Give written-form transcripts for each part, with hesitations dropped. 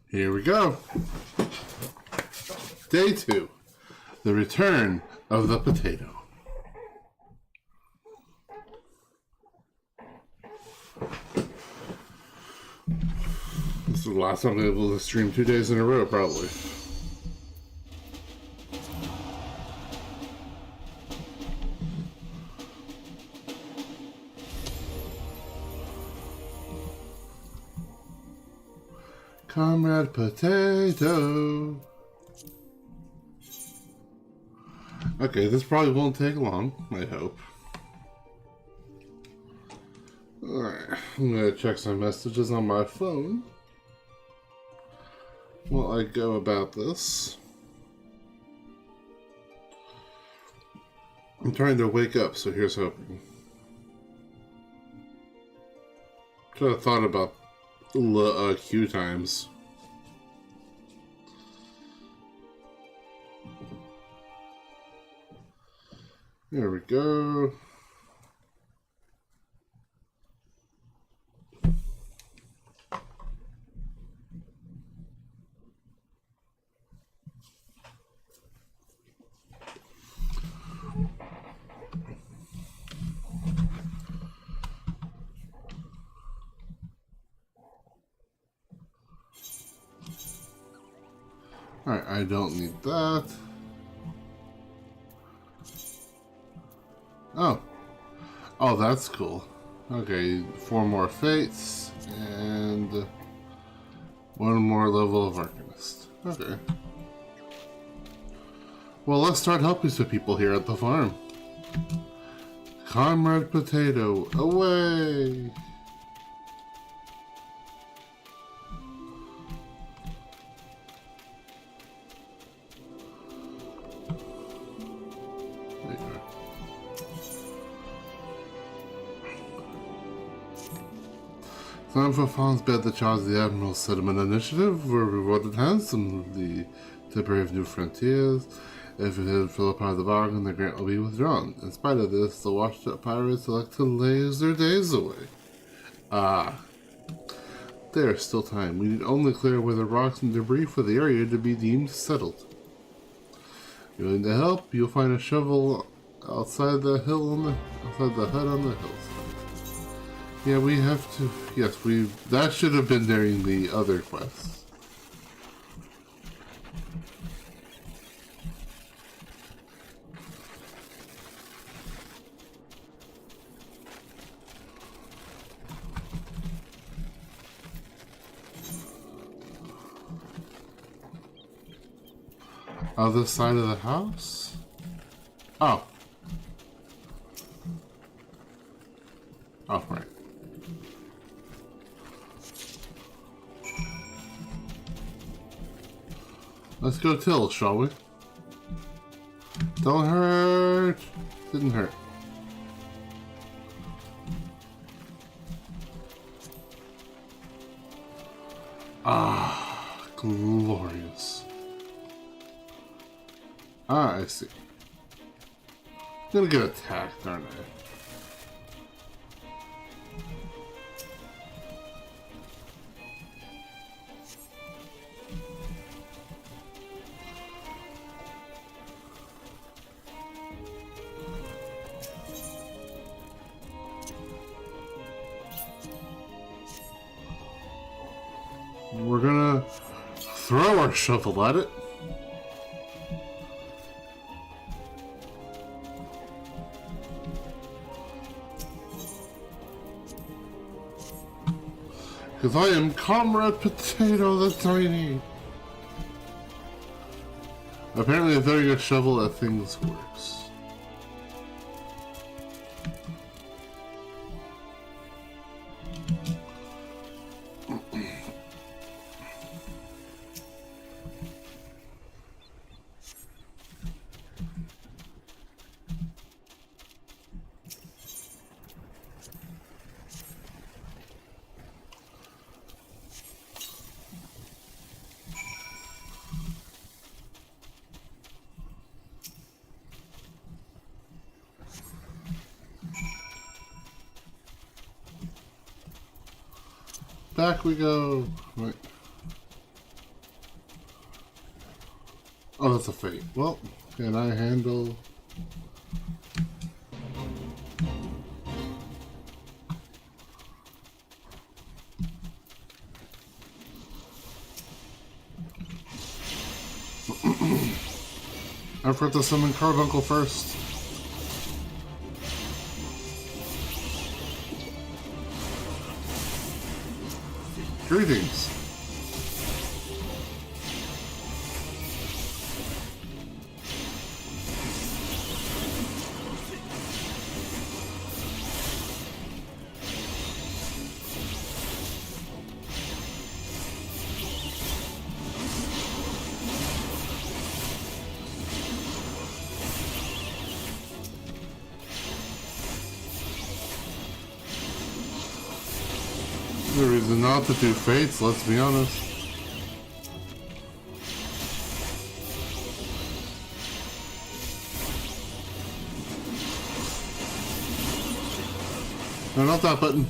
Here we go. Day 2. The return of the potato. This is the last time I'll be able to stream 2 days in a row, probably. Comrade Potato. Okay, this probably won't take long, I hope. Alright, I'm gonna check some messages on my phone while I go about this. I'm trying to wake up, so here's hoping. Should have thought about queue times. There we go. Alright, I don't need that. Oh, that's cool. Okay, 4 more fates and 1 more level of Arcanist. Okay. Well, let's start helping some people here at the farm. Comrade Potato, away! Time for Fawn's bed to charge the Admiral's Settlement Initiative. We're rewarded handsomely to brave new frontiers. If it is fill a part of the bargain, the grant will be withdrawn. In spite of this, the washed up pirates elect to laze their days away. There's still time. We need only clear away the rocks and debris for the area to be deemed settled. You're willing to help? You'll find a shovel outside the hill outside the hut on the hills. Yeah, we have to. Yes, that should have been during the other quests. Other side of the house? Oh. Oh, right. Let's go till, shall we? Don't hurt. Didn't hurt. Ah, glorious. Ah, I see. I'm gonna get attacked, aren't I? We're gonna throw our shovel at it. Because I am Comrade Potato the Tiny. Apparently throwing a shovel at things works. Back we go. Right. Oh, that's a fate. Well, can I handle... I forgot to summon Carbuncle first. Greetings. No reason not to do fates, let's be honest. No, not that button.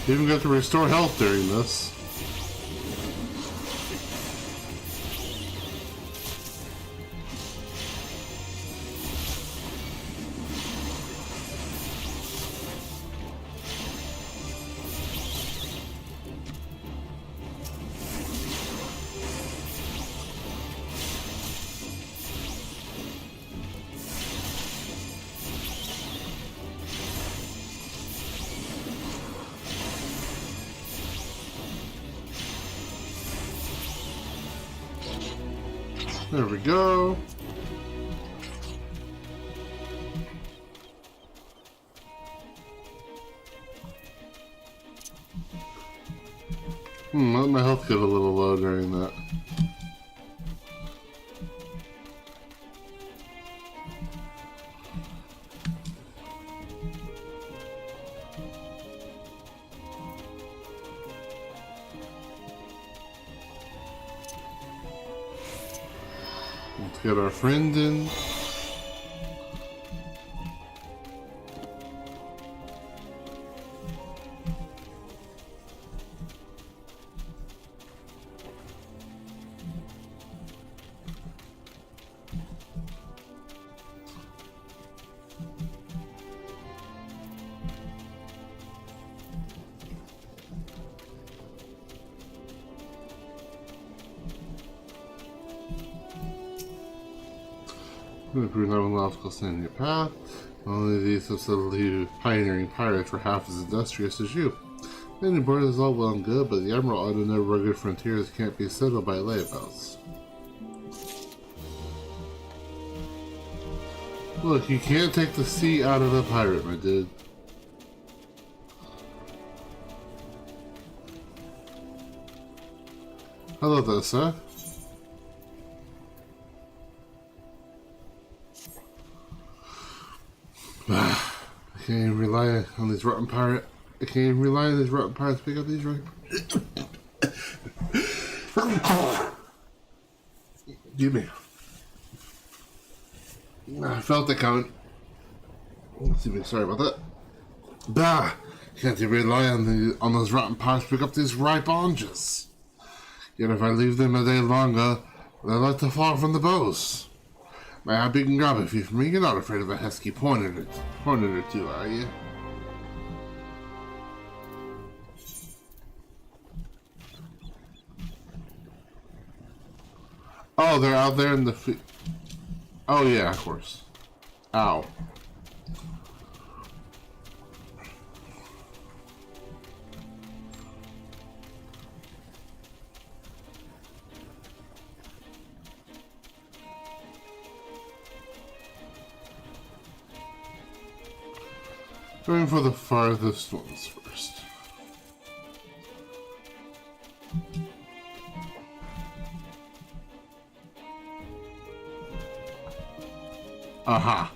You even got to restore health during this. There we go. Let my health get a little low during that. Let's get our friend in. Improve not only obstacles stand in your path. Only these substantially pioneering pirates were half as industrious as you. Many borders is all well and good, but the emerald out of no rugged frontiers can't be settled by layabouts. Look, you can't take the sea out of a pirate, my dude. Hello there, sir. I can't even rely on these rotten pirates. I can't even rely on these rotten pirates to pick up these right. Give me. I felt it coming. Sorry about that. Bah! Can't even rely on those rotten pirates to pick up these ripe oranges. Yet if I leave them a day longer, they'll like to fall from the bows. May I be and grab a few from me? You're not afraid of a husky pointed or two, are you? Oh, they're out there in the oh yeah, of course. Ow. Going for the farthest ones first. Aha.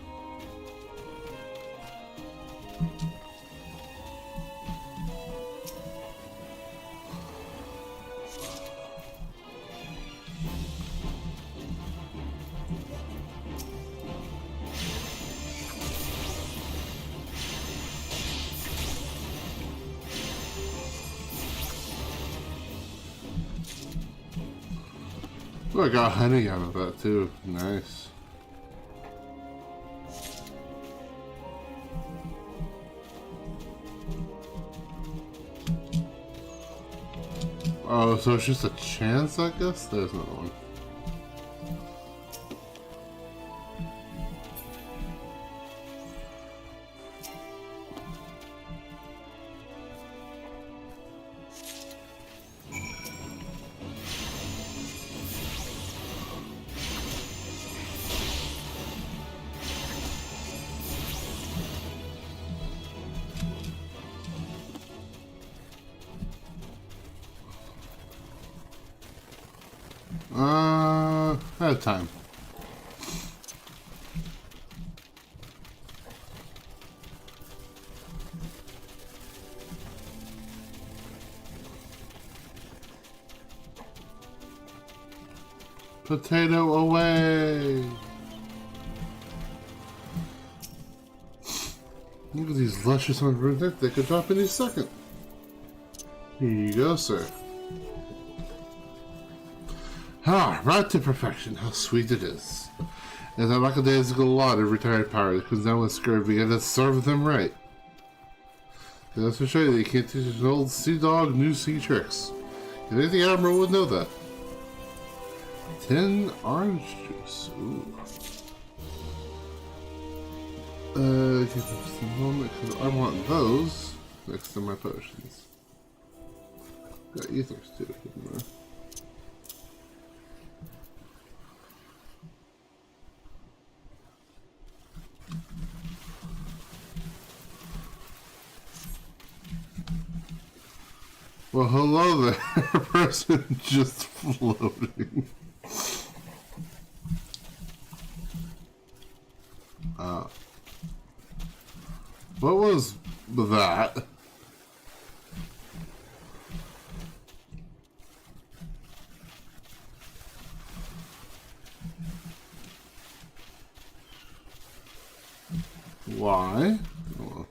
Oh, I got honey out of that too. Nice. Oh, so it's just a chance, I guess? There's another one. I have time. Potato away! Look at these luscious on runic. They could drop any second. Here you go, sir. Ah, right to perfection. How sweet it is. As a lackadaisical lot of retired pirates comes down with scurvy, and to serve them right. That's for sure. You can't teach an old sea dog new sea tricks. You think the Admiral would know that? 10 orange juice. Ooh. Give me just a moment, because I want those next to my potions. Got ethers too, didn't I? Well, hello there, person just floating. What was that? Why? Oh.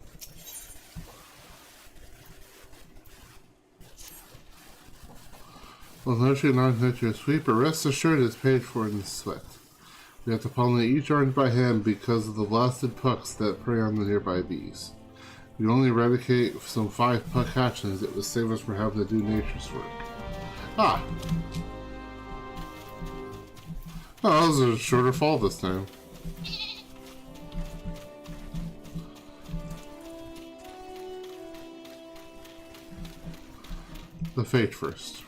Well, no, you're not your sweet, but rest assured it's paid for in sweat. We have to pollinate each orange by hand because of the blasted pucks that prey on the nearby bees. We only eradicate some 5 puck hatchlings. It would save us from having to do nature's work. Ah! Oh, that was a shorter fall this time. The fate first.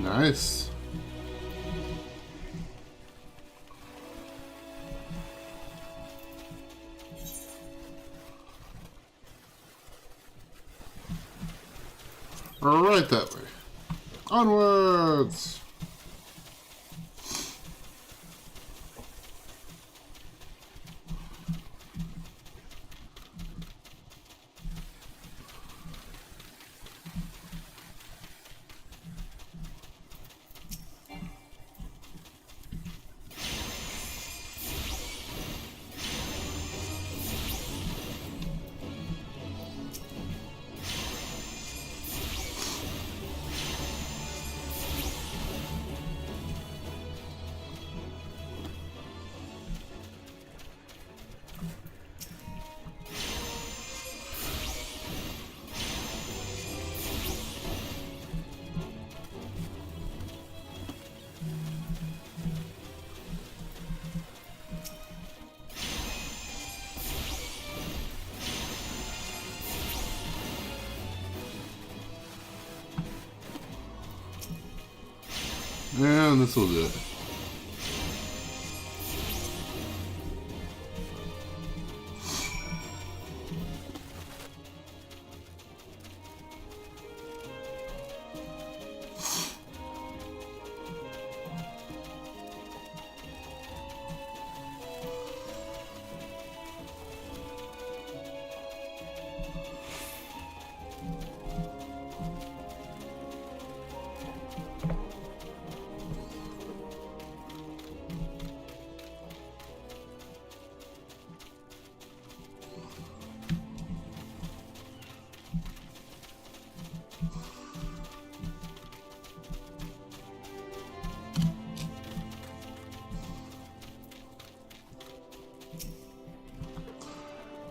Nice. Right that way. Onwards! and this will do it.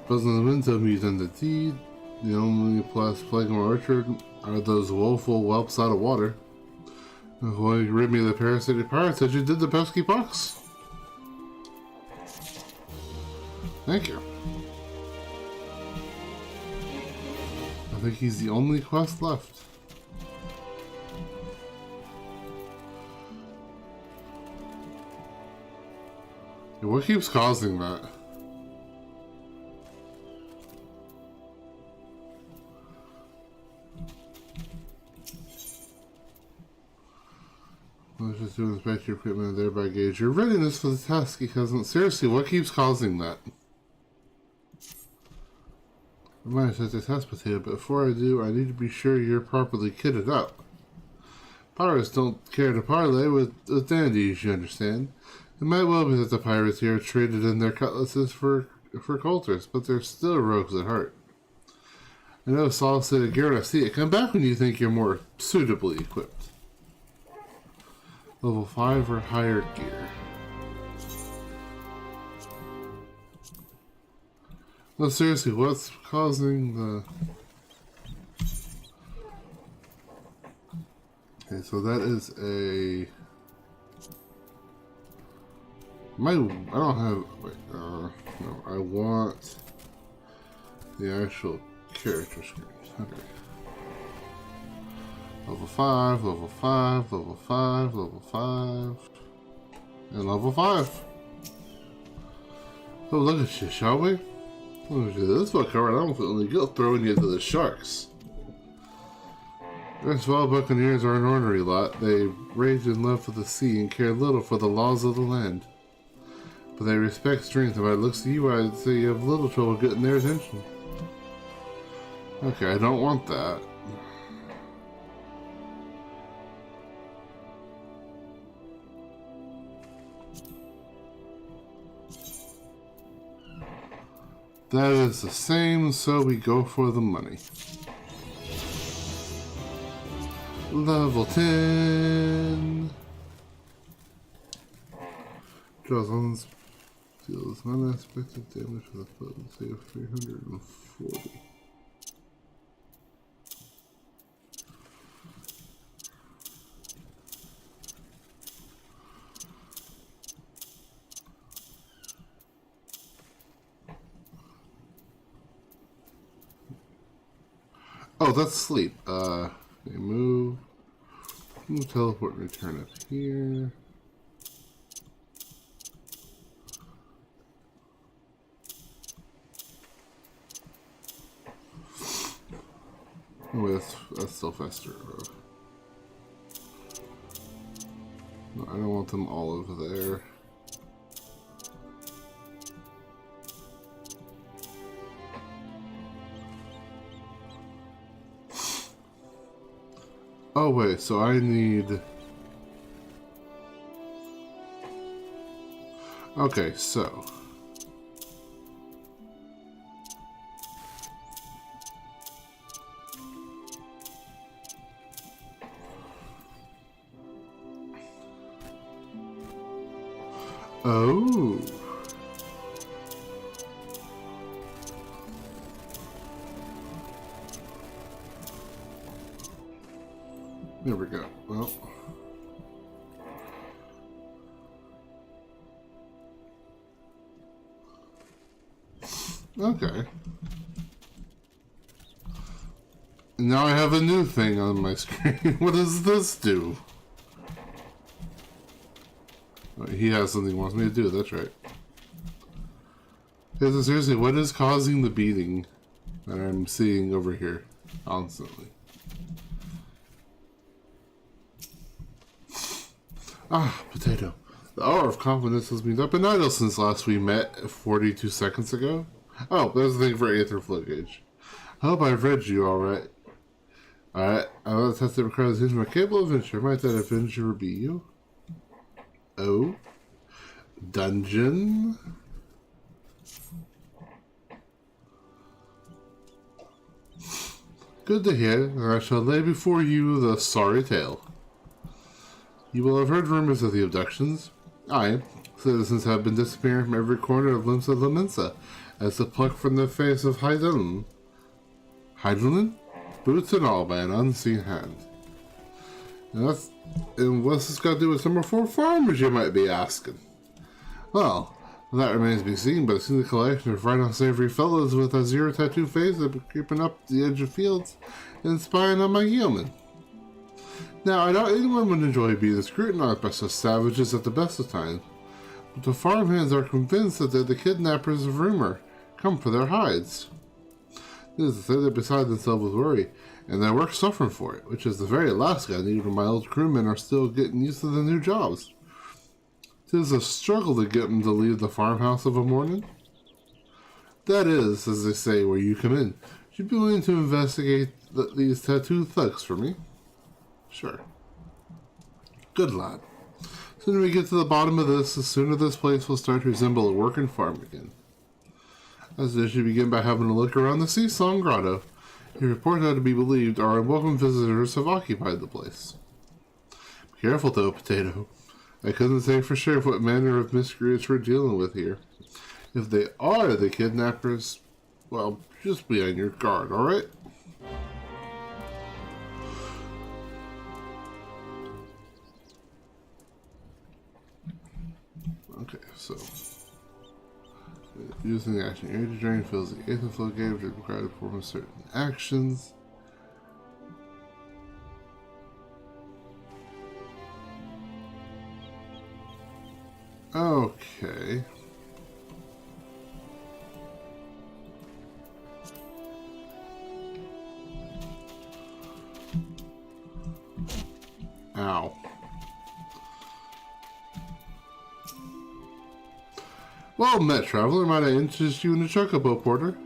Present the winds of me done the deed. The only plus plague in my orchard are those woeful whelps out of water. Will you rid me of the parasitic pirates as you did the pesky pox? Thank you. I think he's the only quest left. Yeah, what keeps causing that? Let's just do inspect your equipment and thereby gauge your readiness for the task, cousin. Seriously, what keeps causing that? I might set the test potato, but before I do, I need to be sure you're properly kitted up. Pirates don't care to parley with dandies, you understand. It might well be that the pirates here traded in their cutlasses for coulters, but they're still rogues at heart. I know Saul said to Garrett, I see it. Come back when you think you're more suitably equipped. Level 5 or higher gear. No, seriously, what's causing the... Okay, so that is a... I don't have... Wait, no, I want the actual character screen. Okay. Level 5, level 5, level 5, level 5, and level 5. Oh, look at you, shall we? Look at you. This one covered. I don't feel any guilt throwing you to the sharks. The swell buccaneers are an ornery lot. They rage in love for the sea and care little for the laws of the land. But they respect strength, and by the looks of you, I'd say you have little trouble getting their attention. Okay, I don't want that. That is the same, so we go for the money. Level 10. Draws on deals unexpected damage with a potency of 340. Oh, that's sleep. Move, teleport, and return up here. Oh, wait, that's still faster. No, I don't want them all over there. Oh wait, so I need... Okay, so... Oh... There we go. Well... Okay. Now I have a new thing on my screen. What does this do? He has something he wants me to do, that's right. Okay, so seriously, what is causing the beating that I'm seeing over here constantly? Ah, potato. The hour of confidence has been up and idle since last we met 42 seconds ago. Oh, there's the thing for Aether Flow Gauge. I hope I've read you alright. Alright, I want to test the requires attention of a capable adventure. Might that adventure be you? Oh? Dungeon? Good to hear, and I shall lay before you the sorry tale. You will have heard rumors of the abductions. Aye, citizens have been disappearing from every corner of Limsa Lamensa as the pluck from the face of Heidelin. Heidelin? Boots and all by an unseen hand. And what's this got to do with number 4 farmers, you might be asking? Well, that remains to be seen, but I've seen the collection of right unsavory fellows with a zero tattoo face that have been creeping up the edge of fields and spying on my yeomen. Now, I doubt anyone would enjoy being scrutinized by such savages at the best of times, but the farmhands are convinced that they're the kidnappers of rumor, come for their hides. Needless to say, they're beside themselves with worry, and their work's suffering for it, which is the very last I need when my old crewmen are still getting used to the new jobs. 'Tis a struggle to get them to leave the farmhouse of a morning. That is, as they say, where you come in. You'd be willing to investigate these tattoo thugs for me? Sure. Good lad. The sooner we get to the bottom of this, the sooner this place will start to resemble a working farm again. As I should begin by having a look around the Sea Song Grotto. Your report had to be believed, our unwelcome visitors have occupied the place. Be careful though, Potato. I couldn't say for sure what manner of miscreants we're dealing with here. If they are the kidnappers, well, just be on your guard, alright? Okay, so using the action area to drain fills the Aether Flow Gauge required to perform certain actions. Okay. Ow. Well met, traveler. Might I interest you in the Chocobo Porter?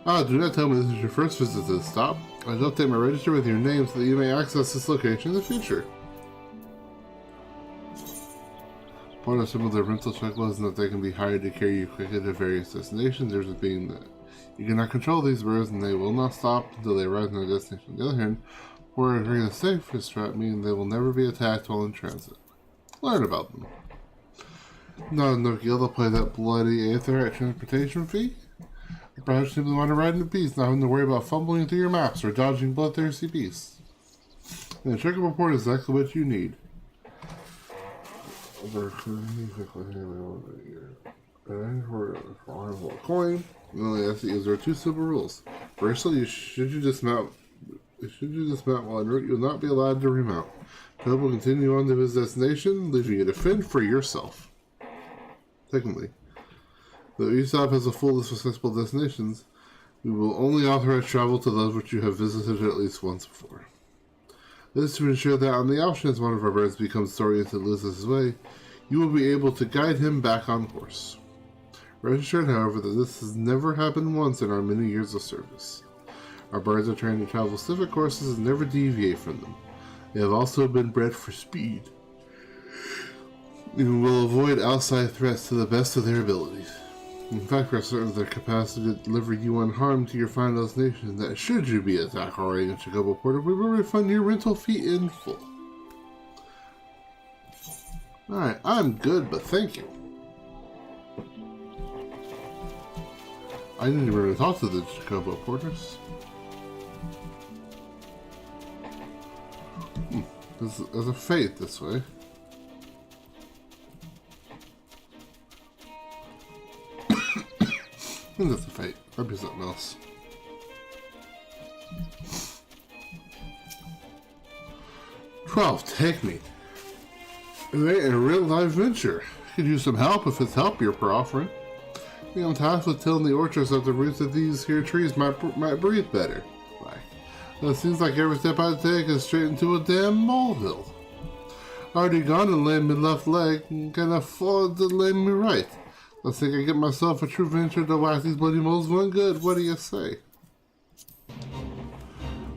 Ah, do not tell me this is your first visit to this stop. I shall update my register with your name so that you may access this location in the future. Part of some of the rental chocobos is that they can be hired to carry you quickly to various destinations. There's being that you cannot control these birds and they will not stop until they arrive in their destination. On the other hand, for during the safest trap, meaning they will never be attacked while in transit. Learn about them. Not enough guild to pay that bloody aether at transportation fee? Or perhaps simply want to ride in the beast, not having to worry about fumbling through your maps or dodging bloodthirsty beasts. And the Chocobo Report is exactly what you need. Coin. There are 2 simple rules. Firstly, should you dismount while en route, you will not be allowed to remount. Toad will continue on to his destination, leaving you to fend for yourself. Secondly, though each stop has a full list of accessible destinations, we will only authorize travel to those which you have visited at least once before. This is to ensure that on the off chance one of our birds becomes disoriented and loses his way, you will be able to guide him back on course. Rest assured, however, that this has never happened once in our many years of service. Our birds are trained to travel specific courses and never deviate from them. They have also been bred for speed, and will avoid outside threats to the best of their abilities. In fact, we are certain of their capacity to deliver you unharmed to your final destination, that should you be attacked or in Chocobo Porter, we will refund your rental fee in full. Alright, I'm good, but thank you. I need to really talk to the Chocobo Porters. There's a fate this way. I think that's a fate. Might be something else. Take me. ain't a real-life venture. Could use some help if it's help you're offering. I'm tasked with tilling the orchards that the roots of these here trees might breathe better. Like, it seems like every step I take is straight into a damn molehill. Already gone and laid me left leg, and can't afford to lay me right. I think I get myself a true venture to whack these bloody moles one good. What do you say?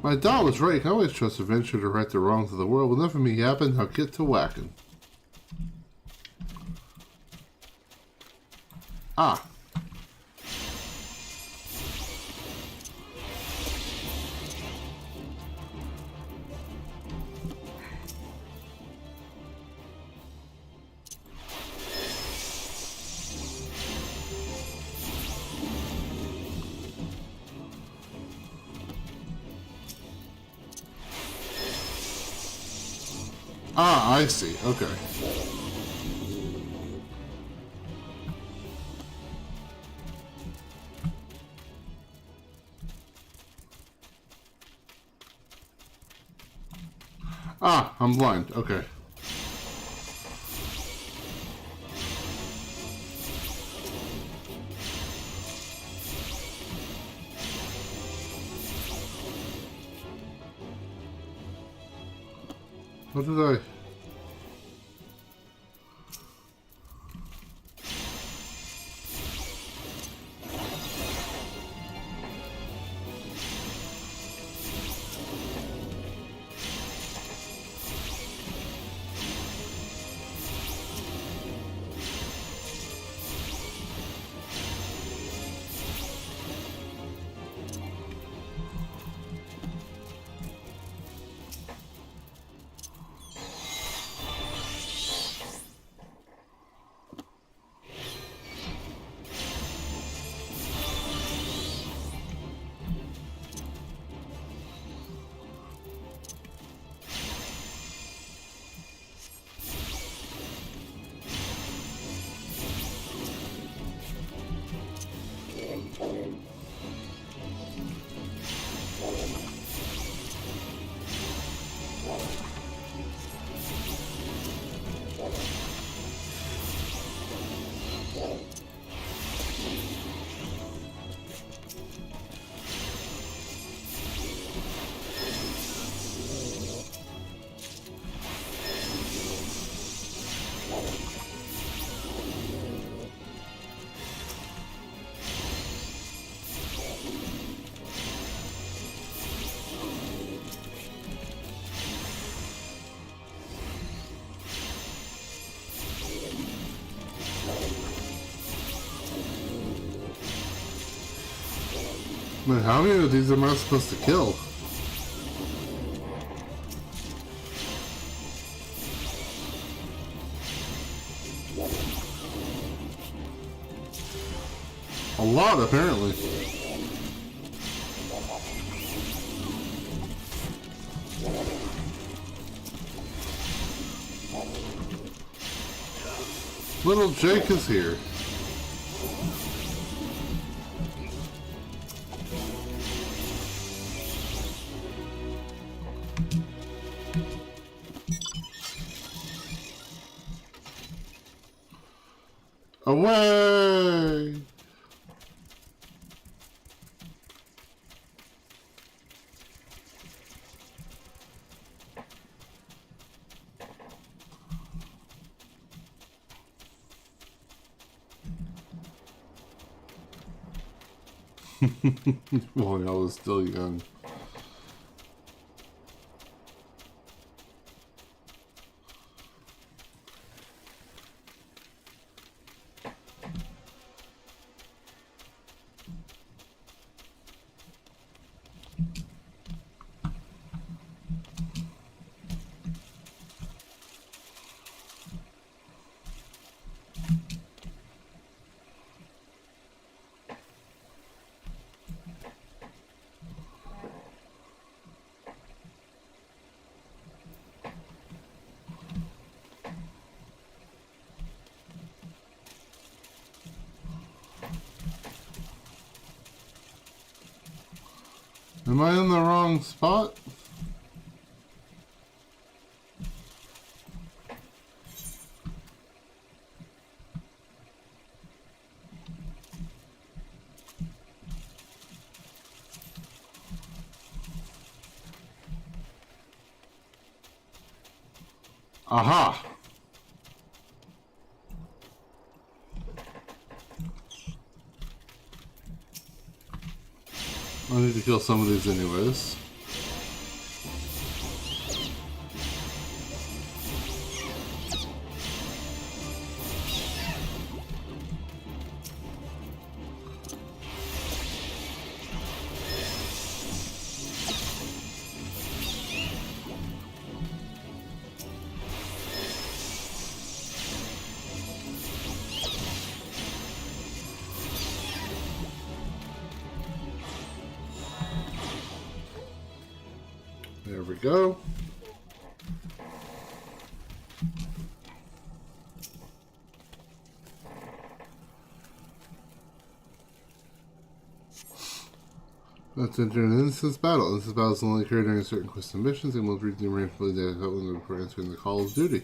My dad was right. I can always trust a venture to right the wrongs of the world. Whenever me happen, I'll get to whacking. Ah. Ah, I see. Okay. Ah, I'm blind. Okay. What did I... Man, how many of these am I supposed to kill? A lot, apparently. Little Jake is here. Away! Well, I was still young. Am I in the wrong spot? Aha! I need to kill some of these anyways. There we go. Let's enter an instance battle. Instance battle is only occurred during certain quest missions and will read the range for the outline before answering the call of duty.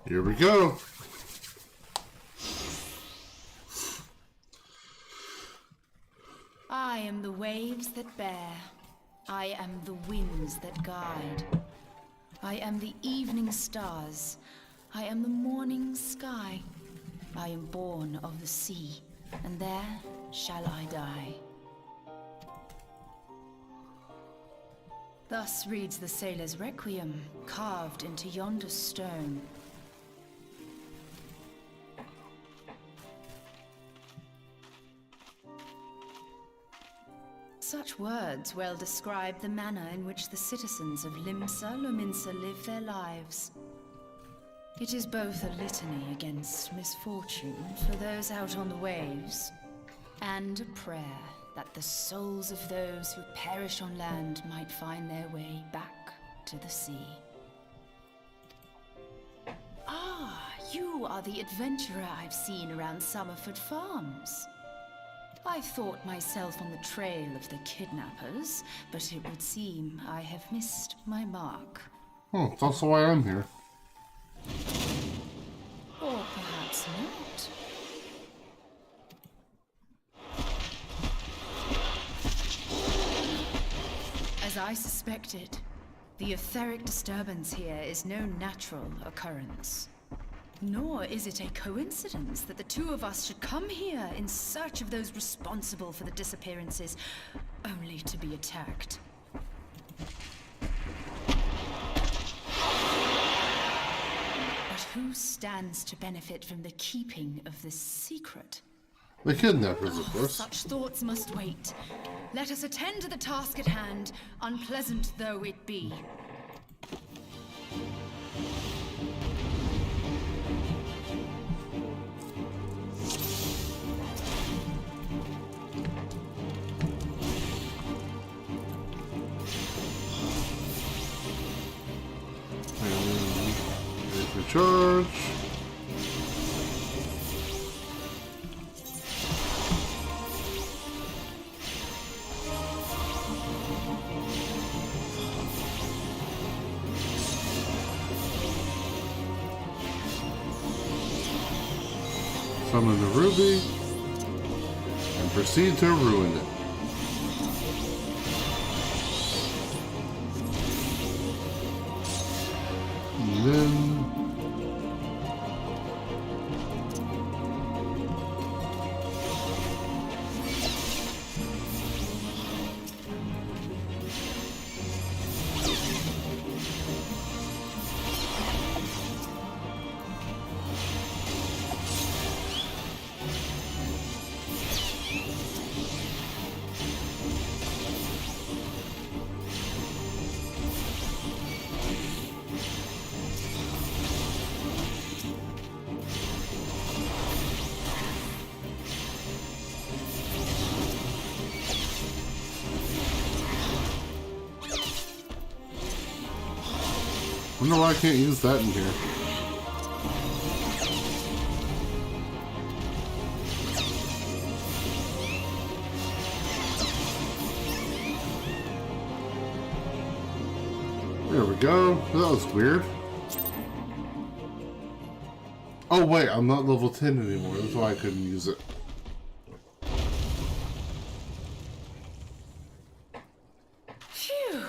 Here we go. I am the waves that bear. I am the winds that guide. I am the evening stars. I am the morning sky. I am born of the sea, and there shall I die. Thus reads the sailor's requiem, carved into yonder stone. Such words well describe the manner in which the citizens of Limsa Lominsa live their lives. It is both a litany against misfortune for those out on the waves, and a prayer that the souls of those who perish on land might find their way back to the sea. Ah, you are the adventurer I've seen around Summerford Farms. I thought myself on the trail of the kidnappers, but it would seem I have missed my mark. That's also why I'm here. Or perhaps not. As I suspected, the etheric disturbance here is no natural occurrence. Nor is it a coincidence that the two of us should come here in search of those responsible for the disappearances, only to be attacked. But who stands to benefit from the keeping of this secret? The kidnappers, of course. Such thoughts must wait. Let us attend to the task at hand, unpleasant though it be. Charge. Summon the ruby and proceed to ruin it. And then I wonder why I can't use that in here. There we go. That was weird. Oh wait, I'm not level 10 anymore. That's why I couldn't use it. Phew.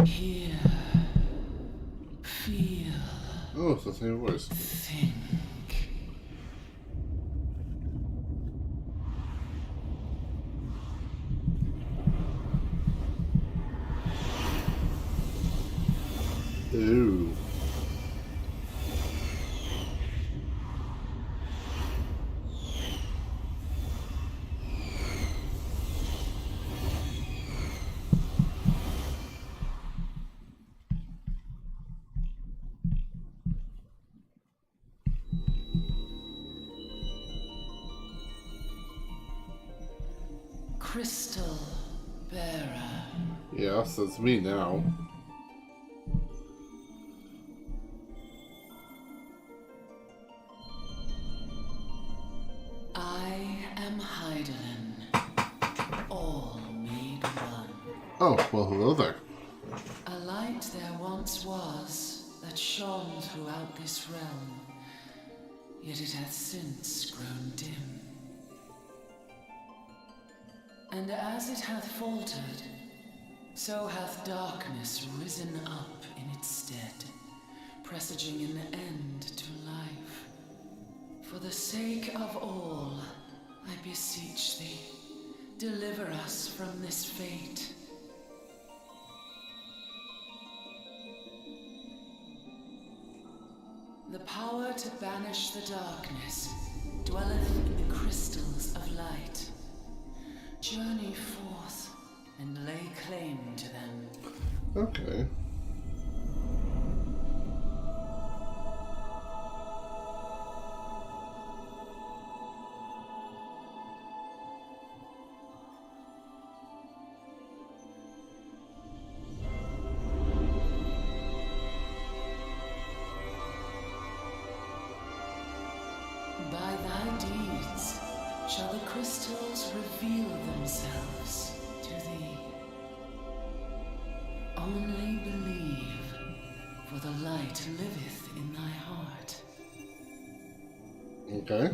Hear, feel, Oh, it's the same voice. think. Ooh. Crystal bearer. Yes, that's me now. I am Heidelin, all made one. Oh, well, hello there. A light there once was that shone throughout this realm, yet it hath since grown dim. And as it hath faltered, so hath darkness risen up in its stead, presaging an end to life. For the sake of all, I beseech thee, deliver us from this fate. The power to banish the darkness dwelleth in the crystals of light. Journey forth and lay claim to them. Okay. By thy deeds shall the crystals reveal themselves to thee. Only believe, for the light liveth in thy heart. Okay.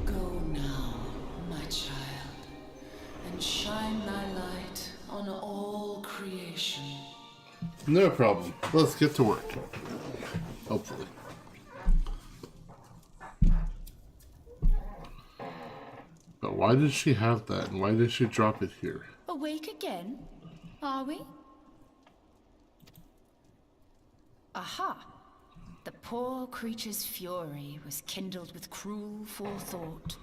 Go now, my child, and shine thy light on all creation. No problem. Let's get to work. Hopefully. But why did she have that, and why did she drop it here? Awake again, are we? Aha! The poor creature's fury was kindled with cruel forethought.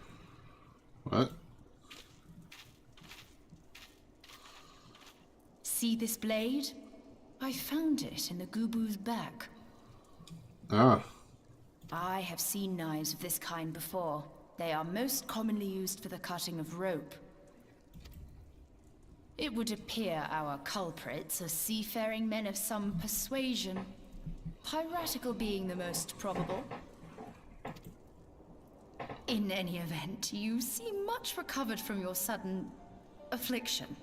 What? See this blade? I found it in the Gubu's back. Ah. I have seen knives of this kind before. They are most commonly used for the cutting of rope. It would appear our culprits are seafaring men of some persuasion. Piratical being the most probable. In any event, you seem much recovered from your sudden affliction.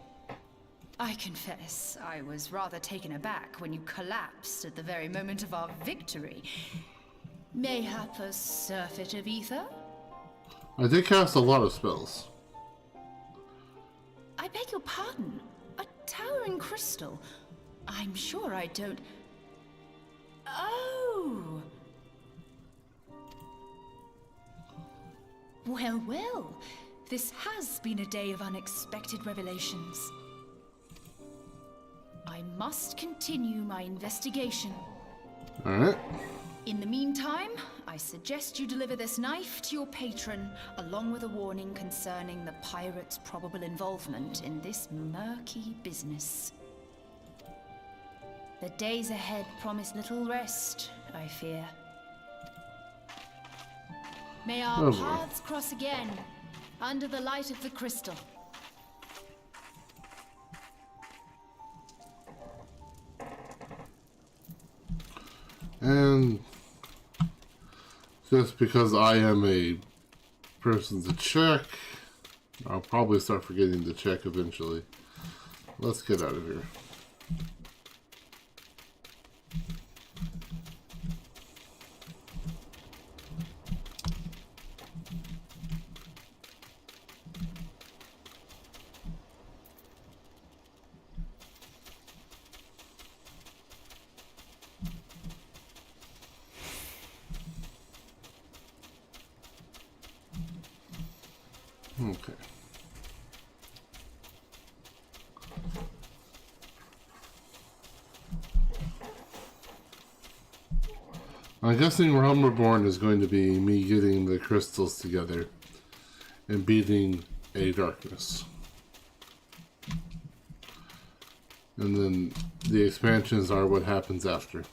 I confess, I was rather taken aback when you collapsed at the very moment of our victory. Mayhap a surfeit of ether? I did cast a lot of spells. I beg your pardon. A towering crystal. I'm sure I don't... Oh! Well, well. This has been a day of unexpected revelations. I must continue my investigation. Alright. In the meantime, I suggest you deliver this knife to your patron, along with a warning concerning the pirate's probable involvement in this murky business. The days ahead promise little rest, I fear. May our paths cross again, under the light of the crystal. And just because I am a person to check, I'll probably start forgetting to check eventually. Let's get out of here. Okay. I'm guessing Realm Reborn is going to be me getting the crystals together and beating a darkness. And then the expansions are what happens after.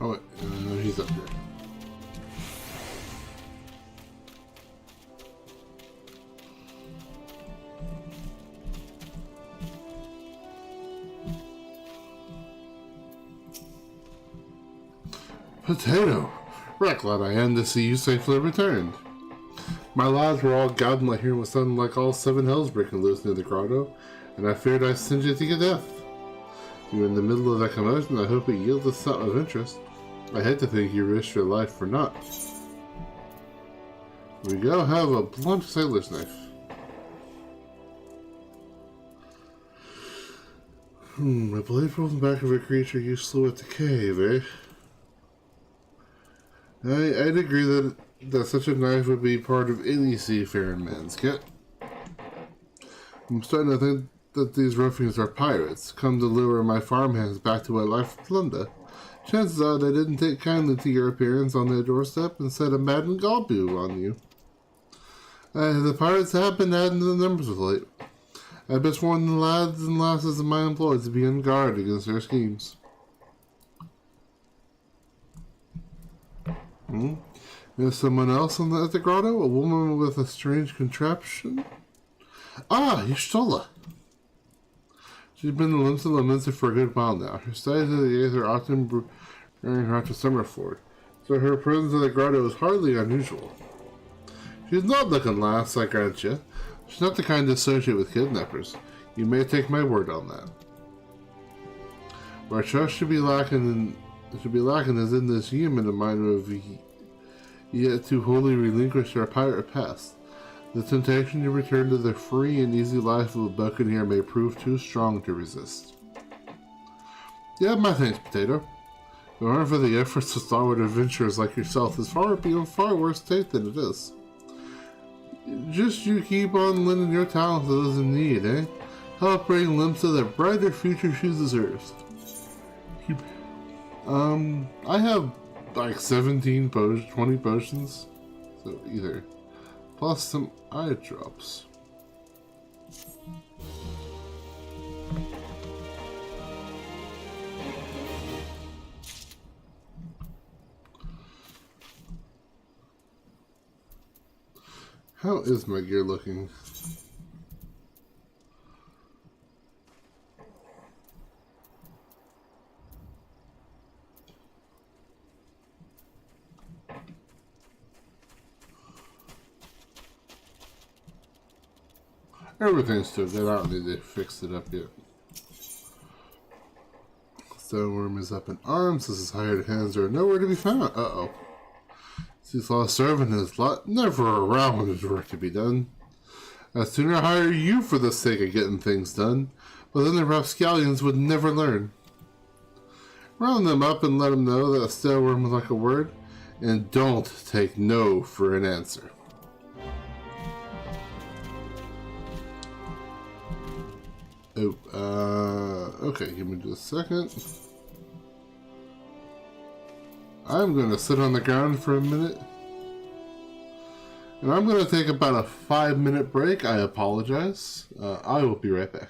Oh wait, he's up there. Potato! Right glad I am to see you safely returned. My lads were all gouging like hearing what sounded like all seven hells breaking loose near the grotto, and I feared I sent you to your death. You were in the middle of that commotion, I hope it yielded something of interest. I hate to think you risked your life for naught. We go have a blunt sailor's knife. A blade from the back of a creature you slew at the cave, eh? I'd agree that such a knife would be part of any seafaring man's kit. I'm starting to think that these ruffians are pirates, come to lure my farmhands back to a life of plunder. Chances are they didn't take kindly to your appearance on their doorstep and set a maddened galboo on you. The pirates have been adding to the numbers of late. I best warn the lads and lasses of my employees to be on guard against their schemes. There's someone else at the grotto? A woman with a strange contraption? Ah, Y'shtola! She's been in Limsa for a good while now. Her studies of the Aether often bring her out to Summerford, so her presence at the grotto is hardly unusual. She's not looking lass, I grant you. She's not the kind to associate with kidnappers. You may take my word on that. Where trust should be lacking is in this human of mine who have yet to wholly relinquish our pirate past. The temptation to return to the free and easy life of a buccaneer may prove too strong to resist. Yeah, my thanks, Potato. If it weren't for the efforts of stalwart adventurers like yourself, this far would be in far worse state than it is. Just you keep on lending your talent to those in need, eh? Help bring Limsa the brighter future she deserves. I have like 20 potions, so either plus some eye drops. How is my gear looking? Everything's still good. I don't need to fix it up yet. Stoneworm is up in arms. His hired hands are nowhere to be found. Uh-oh. He's lost servant and his lot never around when there's work to be done. I'd sooner hire you for the sake of getting things done, but then the rapscallions would never learn. Round them up and let them know that a stoneworm is like a word, and don't take no for an answer. Okay, give me just a second. I'm gonna sit on the ground for a minute. And I'm gonna take about a 5-minute break. I apologize. I will be right back.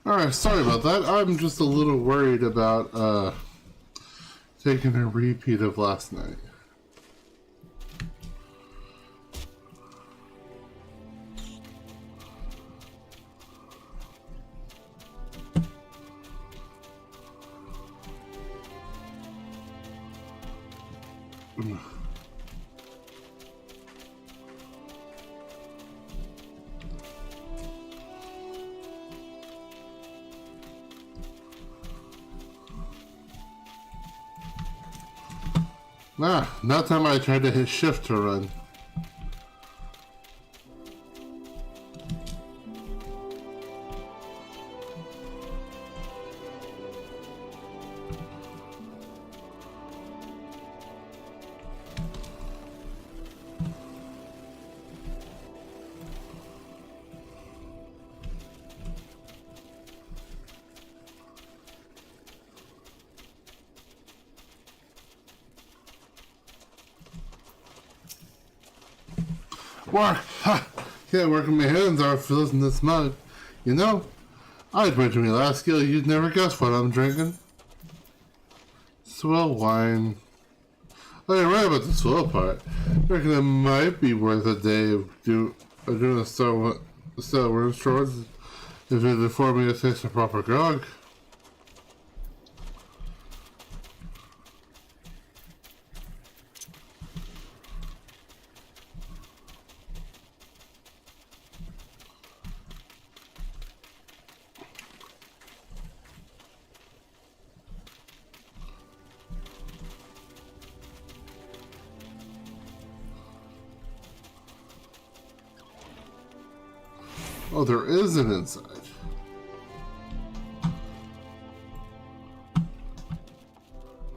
Alright, sorry about that. I'm just a little worried about taking a repeat of last night. That time I tried to hit shift to run. Work! Ha! Can't work with my hands off filling this mug. You know, I'd mention my last skill, you'd never guess what I'm drinking. Swell wine. Oh, you're right about the swell part. I reckon it might be worth a day of doing a sell room stores if it afford me to taste a proper grog. Oh, there is an inside.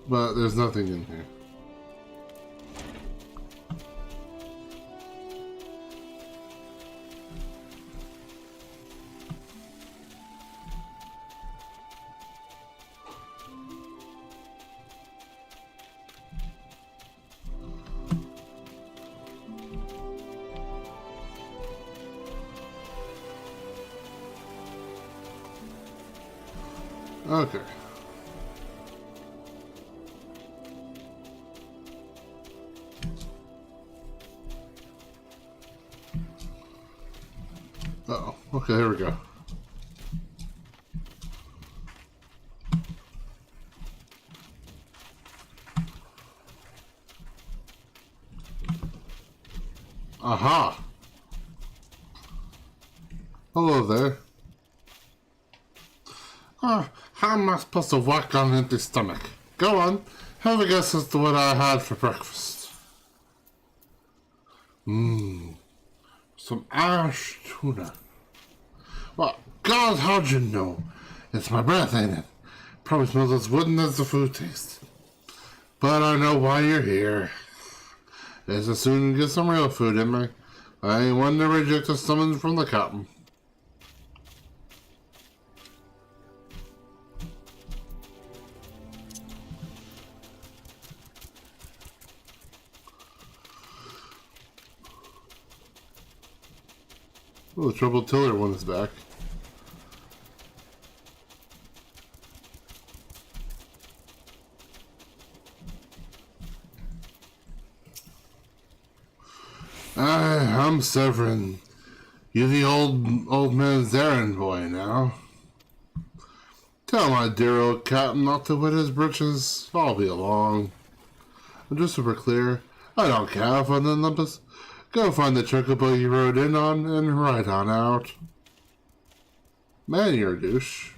But there's nothing in here. Okay. Uh-oh. Okay, here we go. Aha! Hello there. Ah, how am I supposed to walk on an empty stomach? Go on, have a guess as to what I had for breakfast. Some Irish tuna. Well, God, how'd you know? It's my breath, ain't it? Probably smells as wooden as the food tastes. But I know why you're here. Just as soon get some real food in me. I ain't one to reject a summons from the captain. Oh, the Troubled Tiller one is back. I'm Severin. You the old man's errand boy now. Tell my dear old captain not to wet his britches. I'll be along. And just so we're clear, I don't care for the numbers. Go find the chocobo you rode in on and ride on out. Man, you're a douche.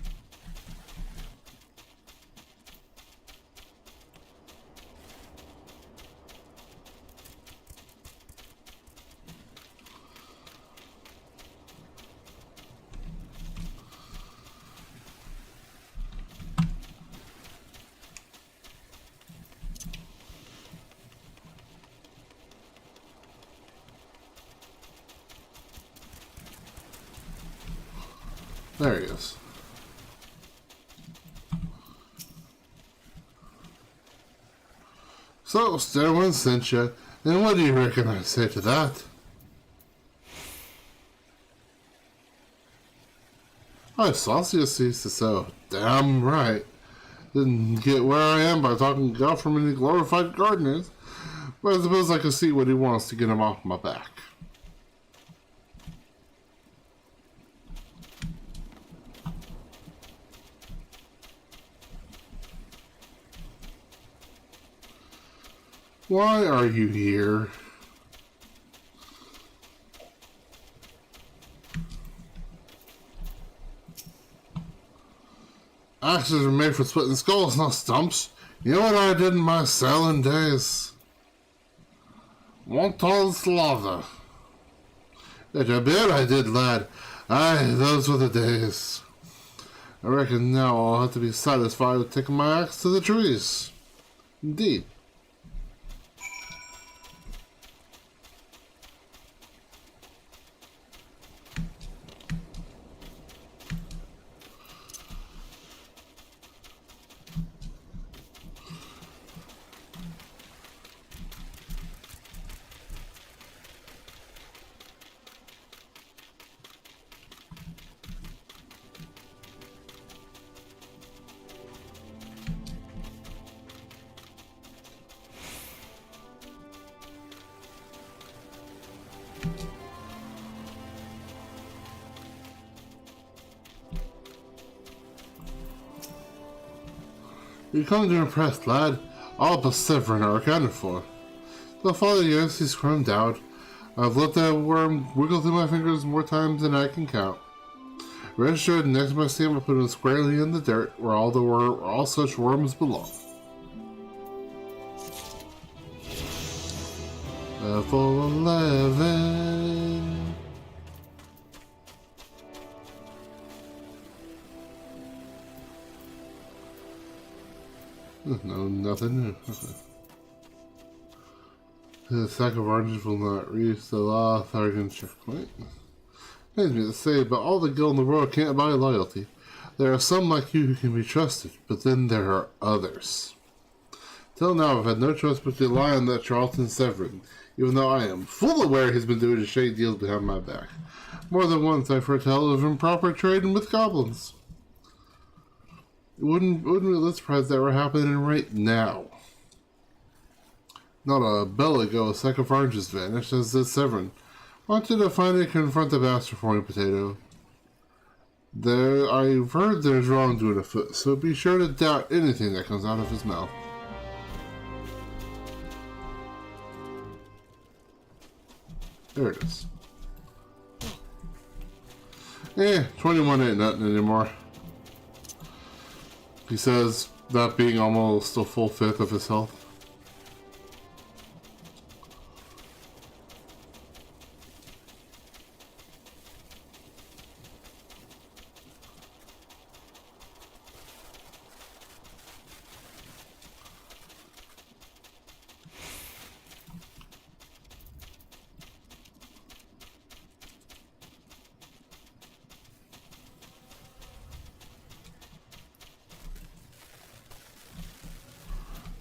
There he is. So, Stairwind sent you, and what do you reckon I say to that? I Celsius used to say, damn right. Didn't get where I am by talking golf from any glorified gardeners, but I suppose I can see what he wants to get him off my back. Why are you here? Axes are made for splitting skulls, not stumps. You know what I did in my sailing days? Want all slaughter. That a bit I did, lad. Aye, those were the days. I reckon now I'll have to be satisfied with taking my axe to the trees. Indeed. You come to impress, lad. All but Severin are accounted for. The father, yes, he's scrummed out. I've let that worm wiggle through my fingers more times than I can count. Registered next to my stamp, I put him squarely in the dirt, where all such worms belong. Level 11. No, nothing new. The sack of oranges will not reach the law Thargan checkpoint. Pains me to say, but all the guild in the world can't buy loyalty. There are some like you who can be trusted, but then there are others. Till now, I've had no choice but to rely on that Charlton Severin, even though I am full aware he's been doing shady deals behind my back. More than once, I've heard tell of improper trading with goblins. It wouldn't be less surprised that were happening right now. Not a bell ago, a sack of oranges vanished, as did Severin. Wanted to finally confront the bastard for me, Potato. I've heard there's wrongdoing afoot, so be sure to doubt anything that comes out of his mouth. There it is. 21 ain't nothing anymore. He says, that being almost a full fifth of his health.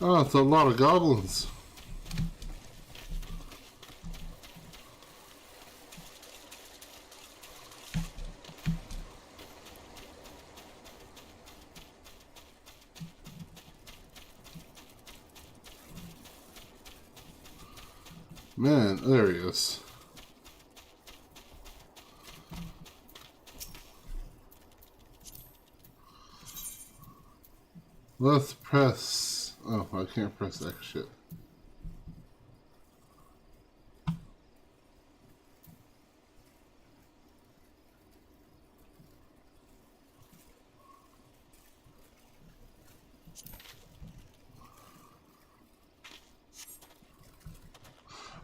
Oh, it's a lot of goblins. Man, there he is. Let's press. Oh, I can't press that shit.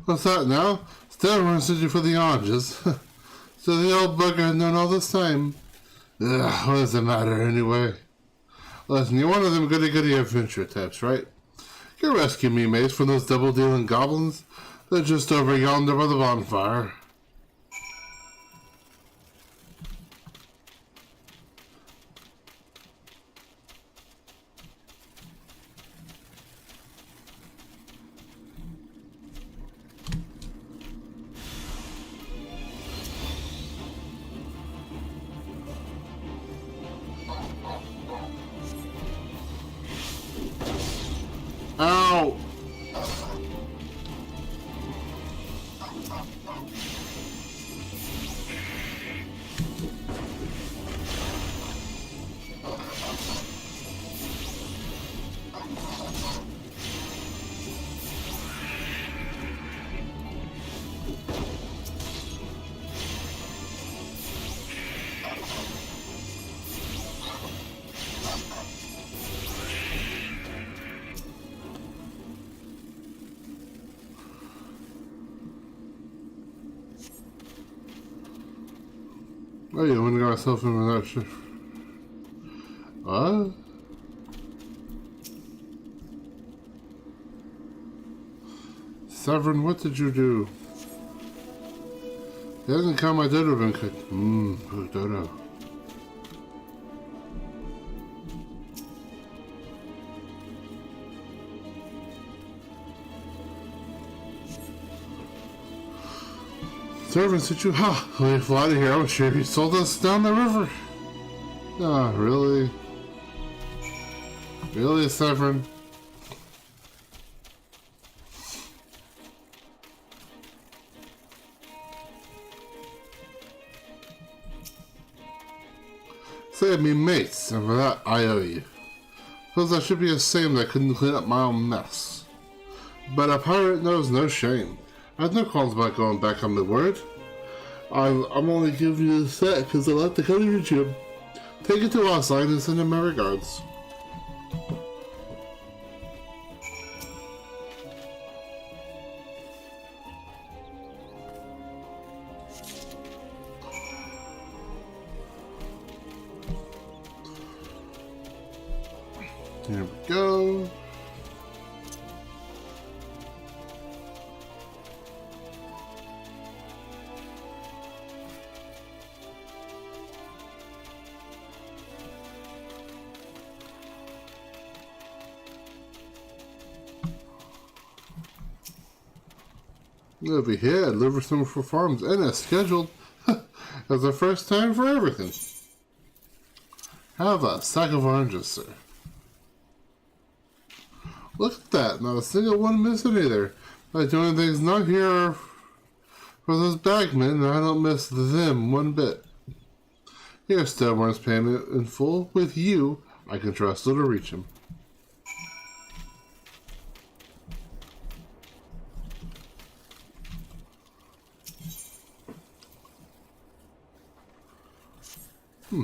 What's that now? Still runs you for the oranges. So the old bugger had known all this time. Ugh, what does it matter anyway? Listen, you're one of them goody-goody adventure types, right? You rescue me, mates, from those double-dealing goblins. They're just over yonder by the bonfire. Ow! Oh, you wouldn't got myself in that shit. What? Severin, what did you do? If it hasn't come, my dodo been cooked. Good dodo. Servants that you, we fly to here. I'm sure he sold us down the river. Ah, really? Really, Severin? Save me, mates, and for that I owe you. Suppose I should be ashamed I couldn't clean up my own mess. But a pirate knows no shame. I have no qualms about going back on my word. I'm only giving you the set because I left the country gym. Take it to our side and send him my regards. Here we go. Over here, liver some for farms and as scheduled. That's the first time for everything. Have a sack of oranges, sir. Look at that, not a single one missing either. Like the only thing's not here are for those bagmen, and I don't miss them one bit. Here's Stillborn's payment in full. With you, I can trust her to reach him.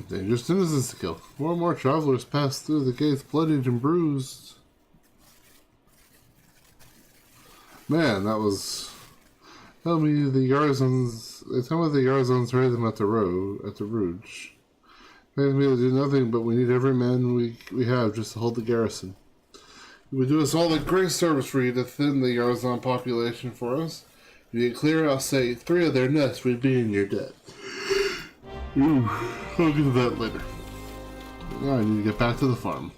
Dangerous citizens to kill. More and more travelers pass through the gates bloodied and bruised. Man, that was... Tell me the Yarzons... Tell me the Yarzons raid them at the Rouge. Pains me to do nothing, but we need every man we have just to hold the garrison. It would do us all a great service for you to thin the Yarzon population for us. If you get clear, I'll say 3 of their nests would be in your debt. Ooh, I'll get to that later. Now I need to get back to the farm.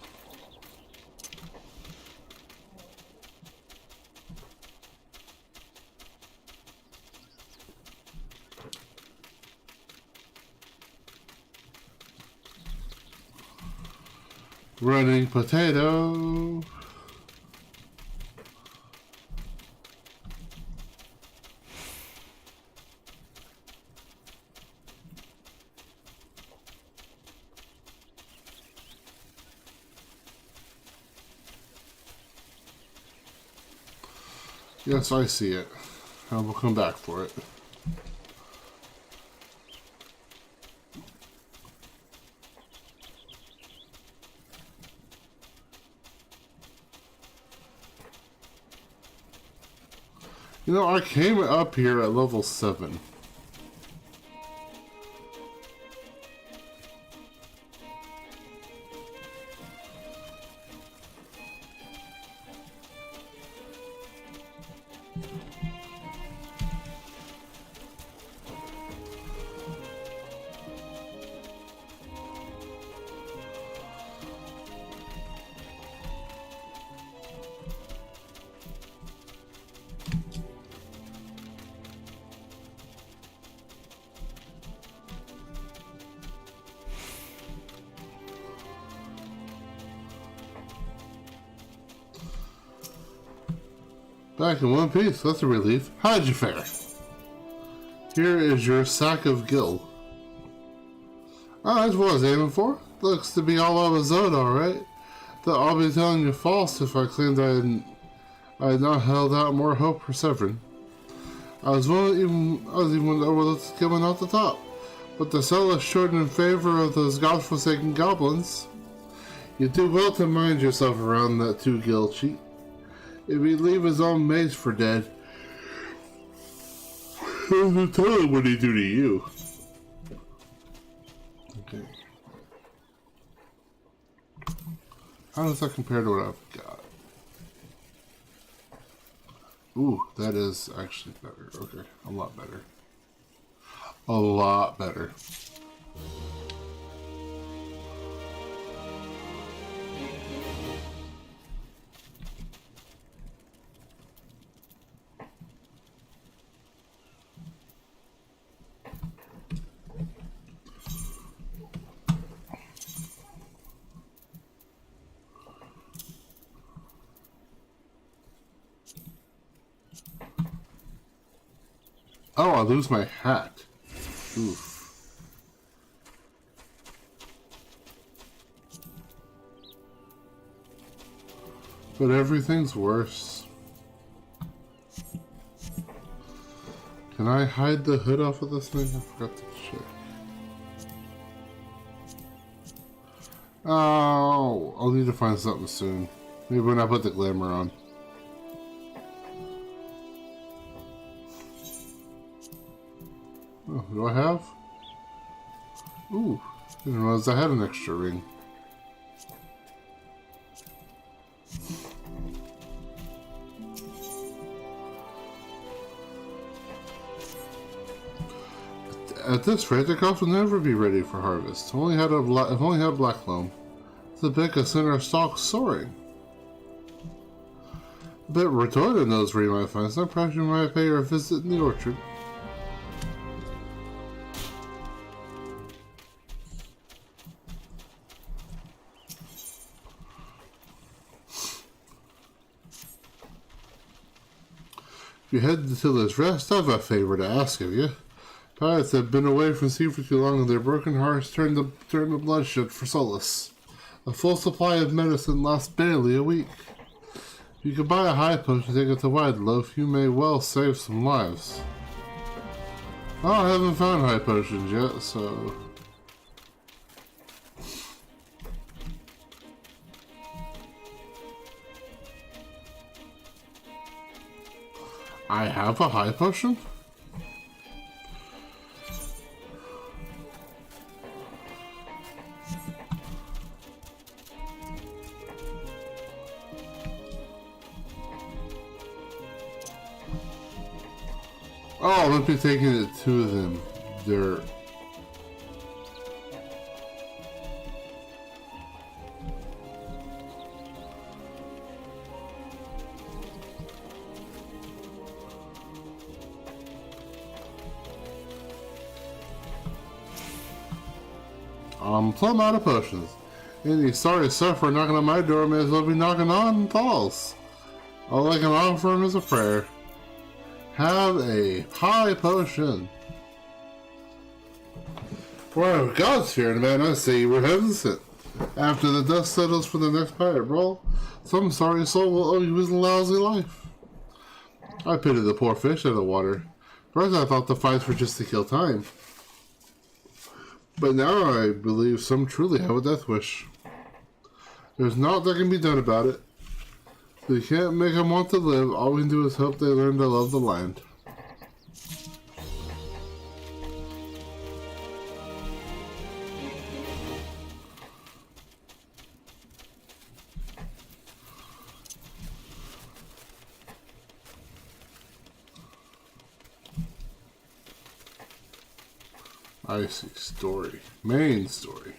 Running potato. Yes, I see it. I will come back for it. You know, I came up here at level 7. Back in one piece, that's a relief. How'd you fare? Here is your sack of gill. Oh, that's what I was aiming for. Looks to be all out of zone, alright. Though I'll be telling you false if I claimed I had not held out more hope for Severin. I was even overlooked coming out the top. But the cell is short in favor of those godforsaken goblins. You do well to mind yourself around that 2 gill cheat. If he'd leave his own mates for dead, tell him what he'd do to you. Okay. How does that compare to what I've got? Ooh, that is actually better. Okay, a lot better. A lot better. Oh, I lose my hat. Oof. But everything's worse. Can I hide the hood off of this thing? I forgot to check. Oh, I'll need to find something soon. Maybe when I put the glamour on. Oh, do I have? Ooh, didn't realize I had an extra ring. At this rate, the crops will never be ready for harvest. If only had black loam. The big could send our stocks soaring. I bet Rotorda knows where you might find some. Perhaps you might pay her a visit in the orchard. If you head to Tilla's Rest, I have a favor to ask of you. Pirates have been away from sea for too long, and their broken hearts turn to bloodshed for solace. A full supply of medicine lasts barely a week. If you could buy a high potion and take it to Wide Loaf, you may well save some lives. Oh, I haven't found high potions yet, so... I have a high potion? Oh, let's be taking it to them. They're... I'm plumb out of potions. Any sorry sufferer knocking on my door may as well be knocking on Paul's. All I can offer him is a prayer. Have a high potion. For God's fear, man, I say you were heaven sent. After the dust settles for the next pirate brawl, some sorry soul will owe you his lousy life. I pity the poor fish out of the water. First I thought the fights were just to kill time. But now I believe some truly have a death wish. There's naught that can be done about it. We can't make them want to live. All we can do is hope they learn to love the land. I see. Story. Main story.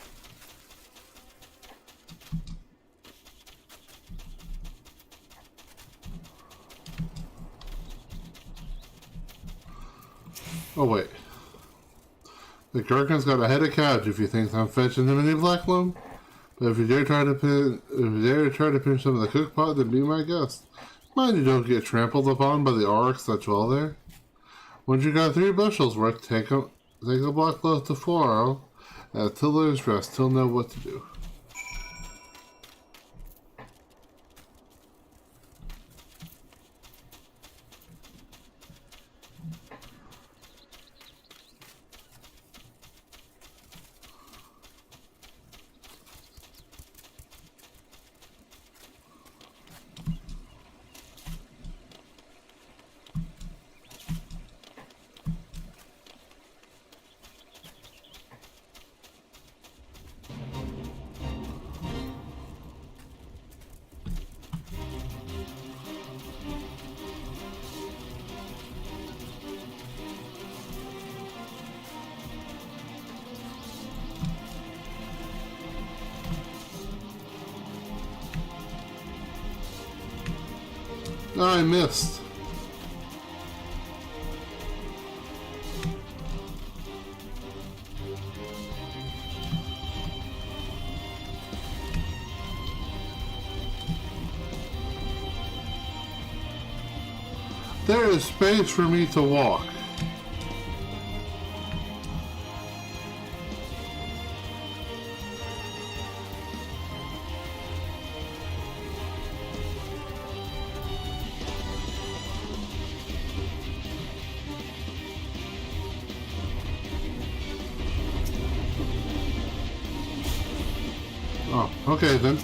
Oh wait. The Gherkin's got a head of couch if you think I'm fetching him any black loam. But if you dare try to pinch some of the cook pot, then be my guest. Mind you don't get trampled upon by the orcs that dwell there. Once you got 3 bushels worth, take a black loaf to Floro at Tiller's Rest. He'll know what to do. I missed. There is space for me to walk. Oh, okay then.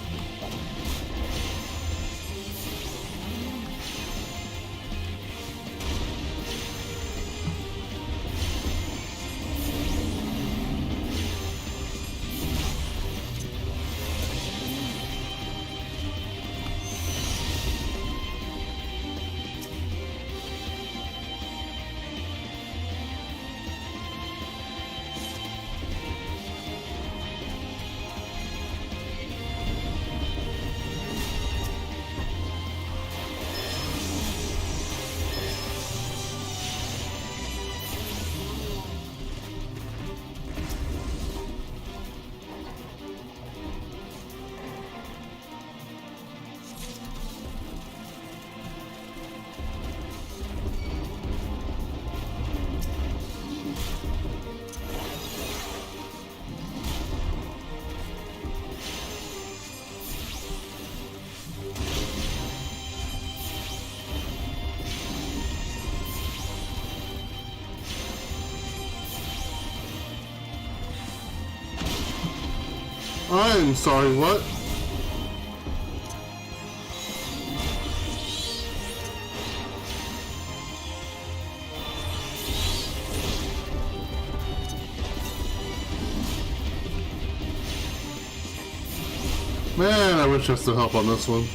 I'm sorry, what? Man, I wish I still help on this one.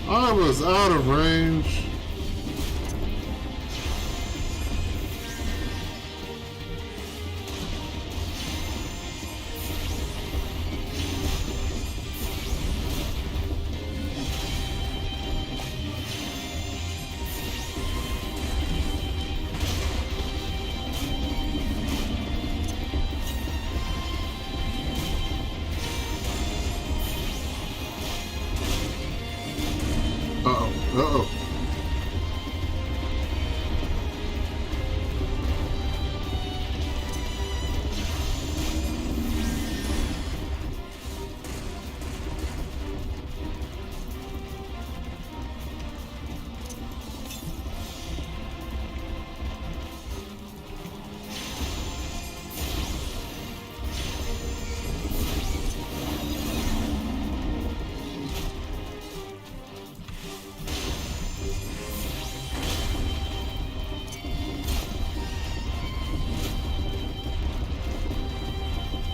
I was out of range. Uh-oh, uh-oh.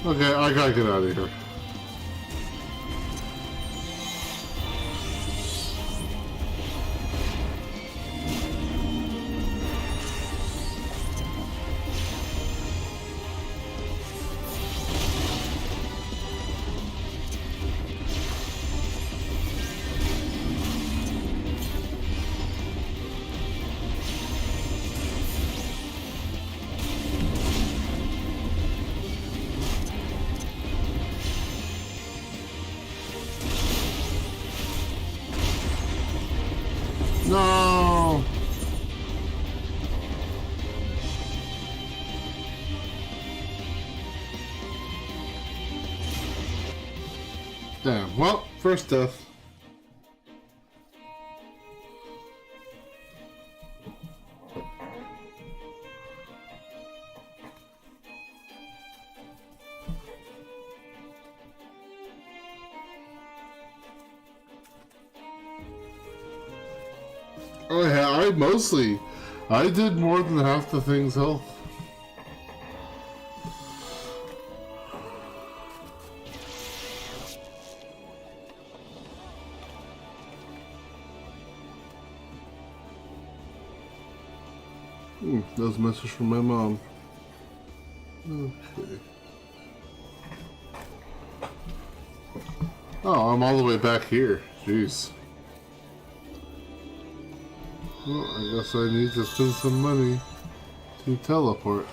Okay, I gotta get out of here. No! Damn, well, first death. Oh yeah, I did more than half the thing's health. That was a message from my mom. Okay. Oh, I'm all the way back here. Jeez. Well, I guess I need to spend some money to teleport.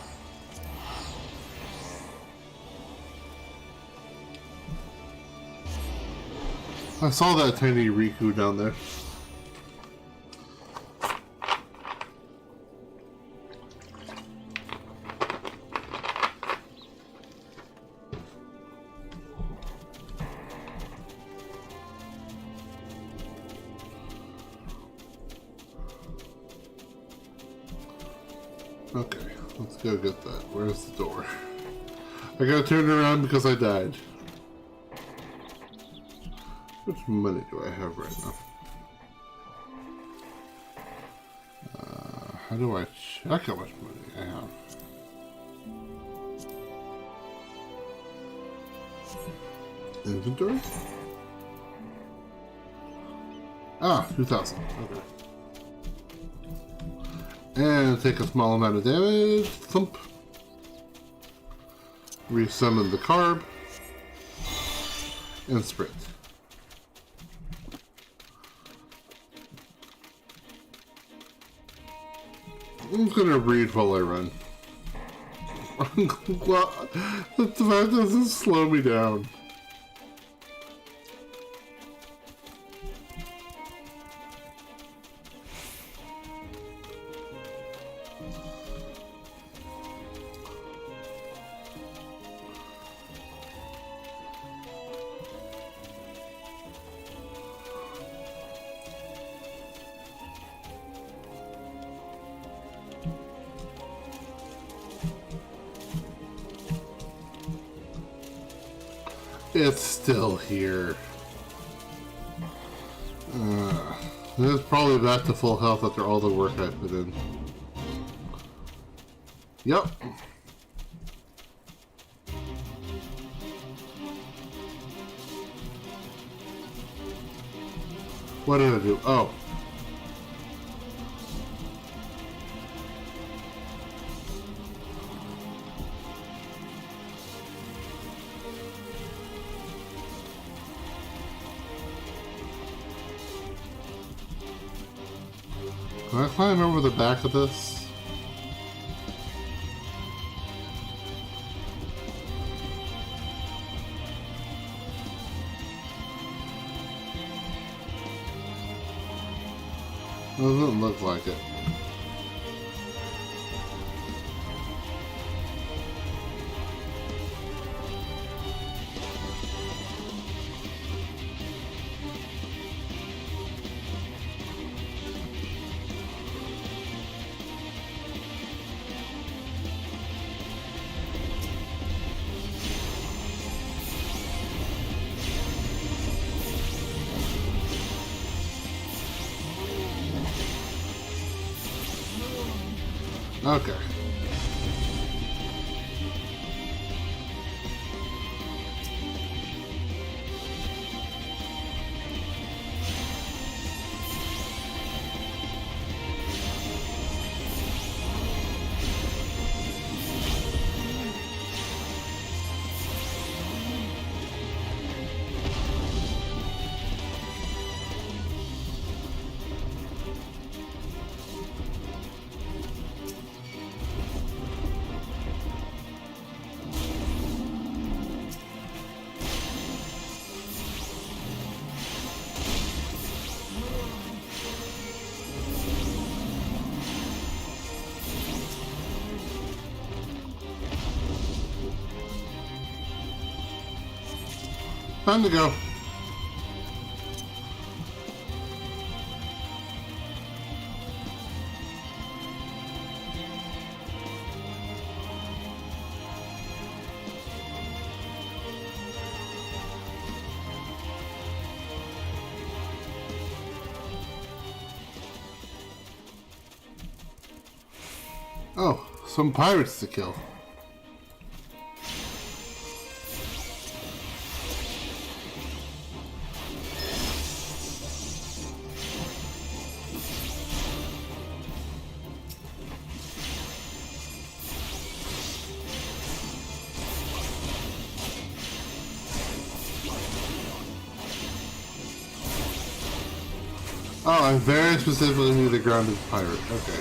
I saw that tiny Riku down there. Okay, let's go get that. Where's the door? I gotta turn around because I died. How much money do I have right now? How do I check how much money I have? Inventory? Ah, 2,000. Okay. And take a small amount of damage. Thump. Resummon the carb. And sprint. I'm gonna read while I run. Well, that doesn't slow me down. It's still here. It's probably back to full health after all the work I put in. Yep. What did I do? Oh. Can I climb over the back of this? Doesn't look like it. Okay. Time to go. Oh, some pirates to kill. Oh, I very specifically need a grounded pirate. Okay.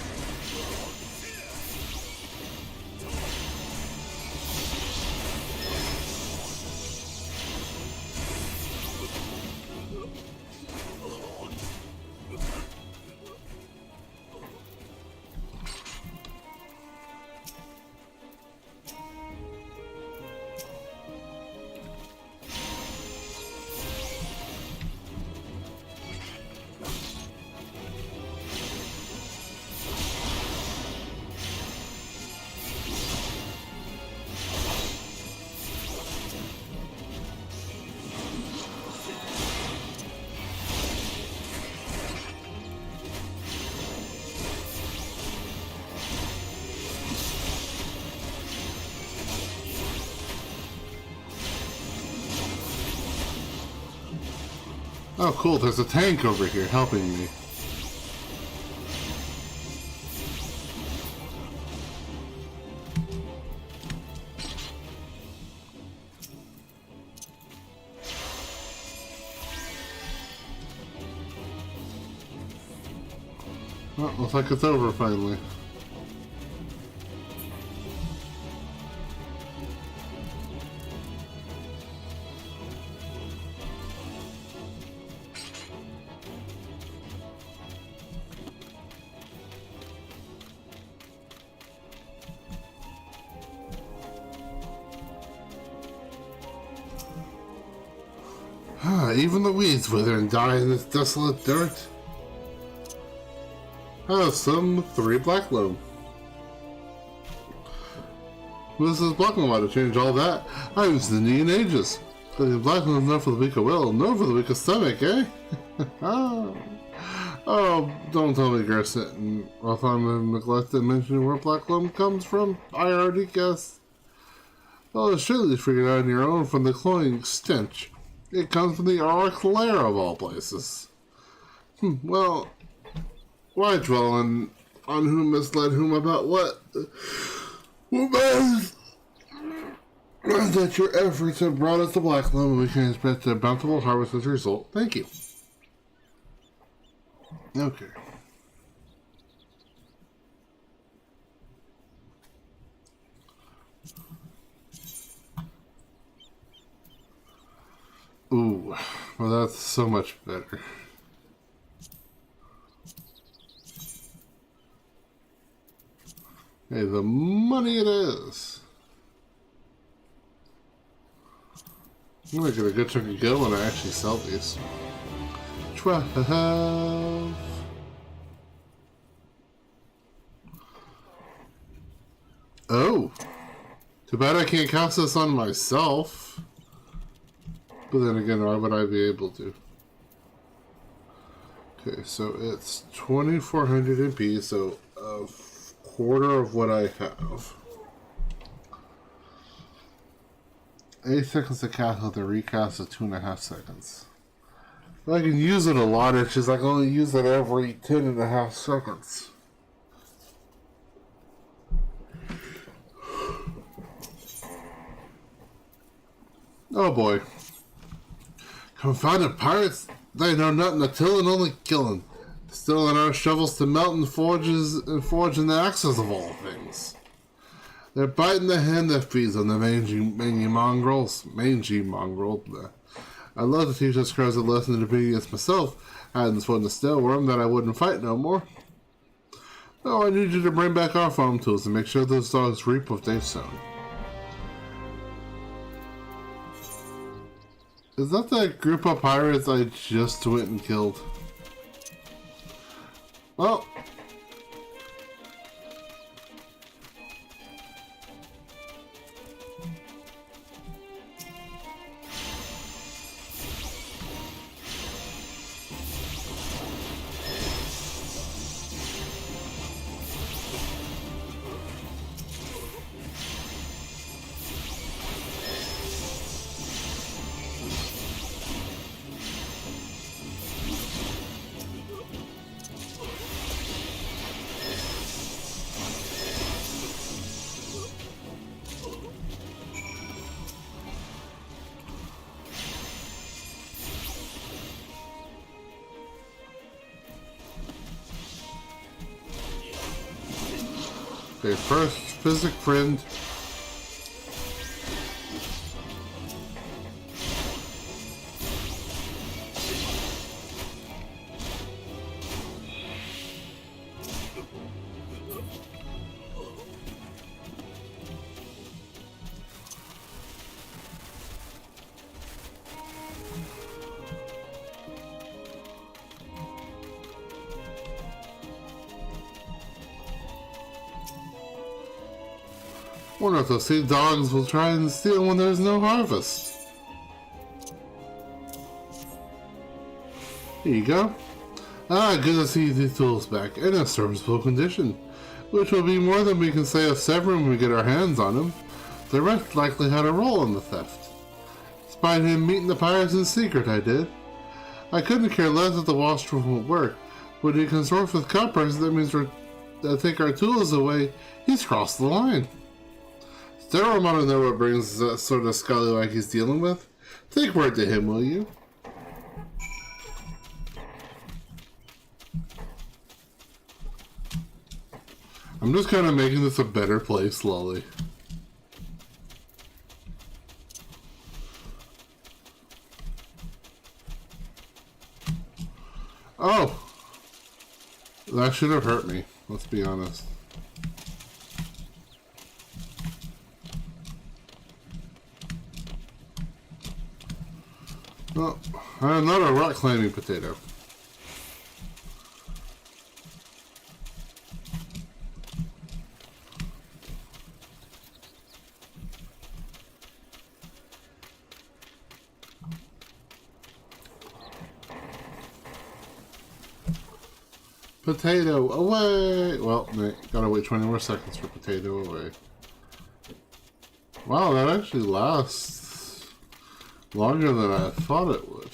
Oh, cool. There's a tank over here helping me. Well, looks like it's over finally. Even the weeds wither and die in this desolate dirt. Some 3 black loam. This is black loam to change all that. I haven't seen the in ages. But black loam is not for the weak of will, nor for the weak of stomach, eh? Oh, don't tell me Garrison. If I'm neglected mentioning where black loam comes from, I already guessed. Well, surely figured out on your own from the cloying stench. It comes from the Auric lair of all places. Well, why dwell on whom misled whom about what? Who knows? That your efforts have brought us to Black Loam, and we can expect a bountiful harvest as a result. Thank you. Okay. Ooh, well that's so much better. Hey, the money it is. I'm gonna get a good chunk of gil when I actually sell these. 12. Oh, too bad I can't cast this on myself. But then again, why would I be able to? Okay, so it's 2400 MP, so a quarter of what I have. 8 seconds to cast with a recast of 2.5 seconds. Well, I can use it a lot, it's just I can only use it every 10.5 seconds. Oh boy. Confounded pirates, they know nothing of tilling, only killing. Still in our shovels to melt and forge in the axes of all things. They're biting the hand that feeds on the mangy mongrels. Bleh. I'd love to teach those crows a lesson in obedience myself. I hadn't spoken to Stillworm that I wouldn't fight no more. Oh, I need you to bring back our farm tools and make sure those dogs reap what they've sown. Is that that group of pirates I just went and killed? Well. Okay, first, physic friend. Wonder if those sea dogs will try and steal when there's no harvest. Here you go. Ah, good to see these tools back in a serviceable condition, which will be more than we can say of Severin when we get our hands on him. The rest likely had a role in the theft. Despite him meeting the pirates in secret, I did. I couldn't care less if the washroom won't work. When he consorts with coppers, that means they'll take our tools away. He's crossed the line. Daryl might know what brings that sort of scallywag he's dealing with. Take word to him, will you? I'm just kind of making this a better place slowly. Oh! That should have hurt me, let's be honest. Well, I'm not a rock climbing potato. Potato away! Well, gotta wait 20 more seconds for potato away. Wow, that actually lasts longer than I thought it would.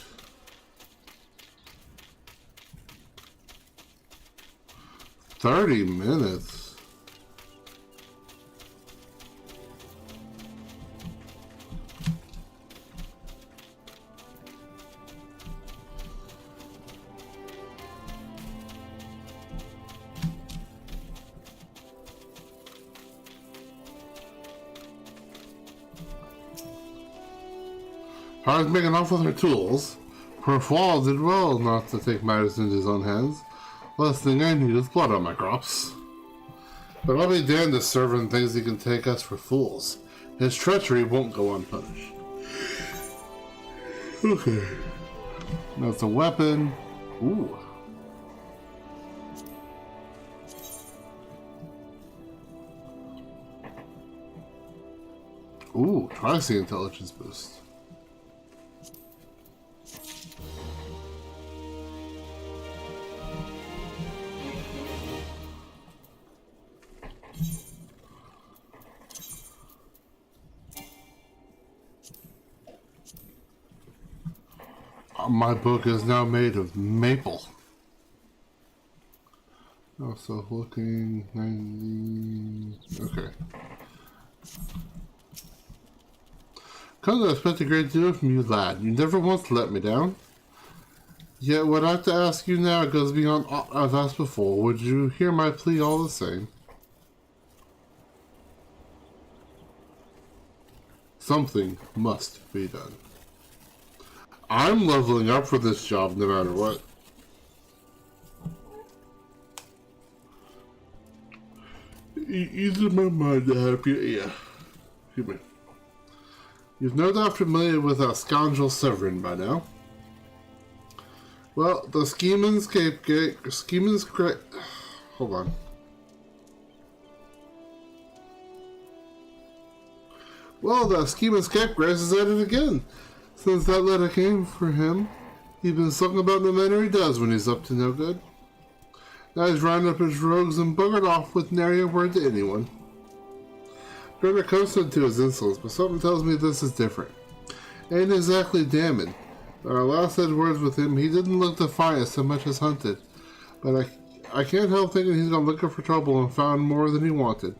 30 minutes. Hard's making off with her tools. Perfoil did well not to take matters into his own hands. Last thing I need is blood on my crops. But I'll be damned if Servant thinks he can take us for fools. His treachery won't go unpunished. Okay. That's a weapon. Ooh. Ooh, twice the intelligence boost. My book is now made of maple. Also looking 90. Okay. Come to expect a great deal from you, lad. You never once let me down. Yet what I have to ask you now goes beyond all I've asked before. Would you hear my plea all the same? Something must be done. I'm leveling up for this job no matter what. Ease my mind to help you. Yeah. Excuse me. You've no doubt familiar with our scoundrel Severin by now. Well, the scheming scapegoat... Hold on. Well, the scheming scapegoat is at it again. Since that letter came for him, he's been sulking about the manner he does when he's up to no good. Now he's rounded up his rogues and buggered off with nary a word to anyone. Grown accustomed to his insolence, but something tells me this is different. Ain't exactly damning. When I last had words with him, he didn't look defiant so much as hunted. But I can't help thinking he's gone looking for trouble and found more than he wanted.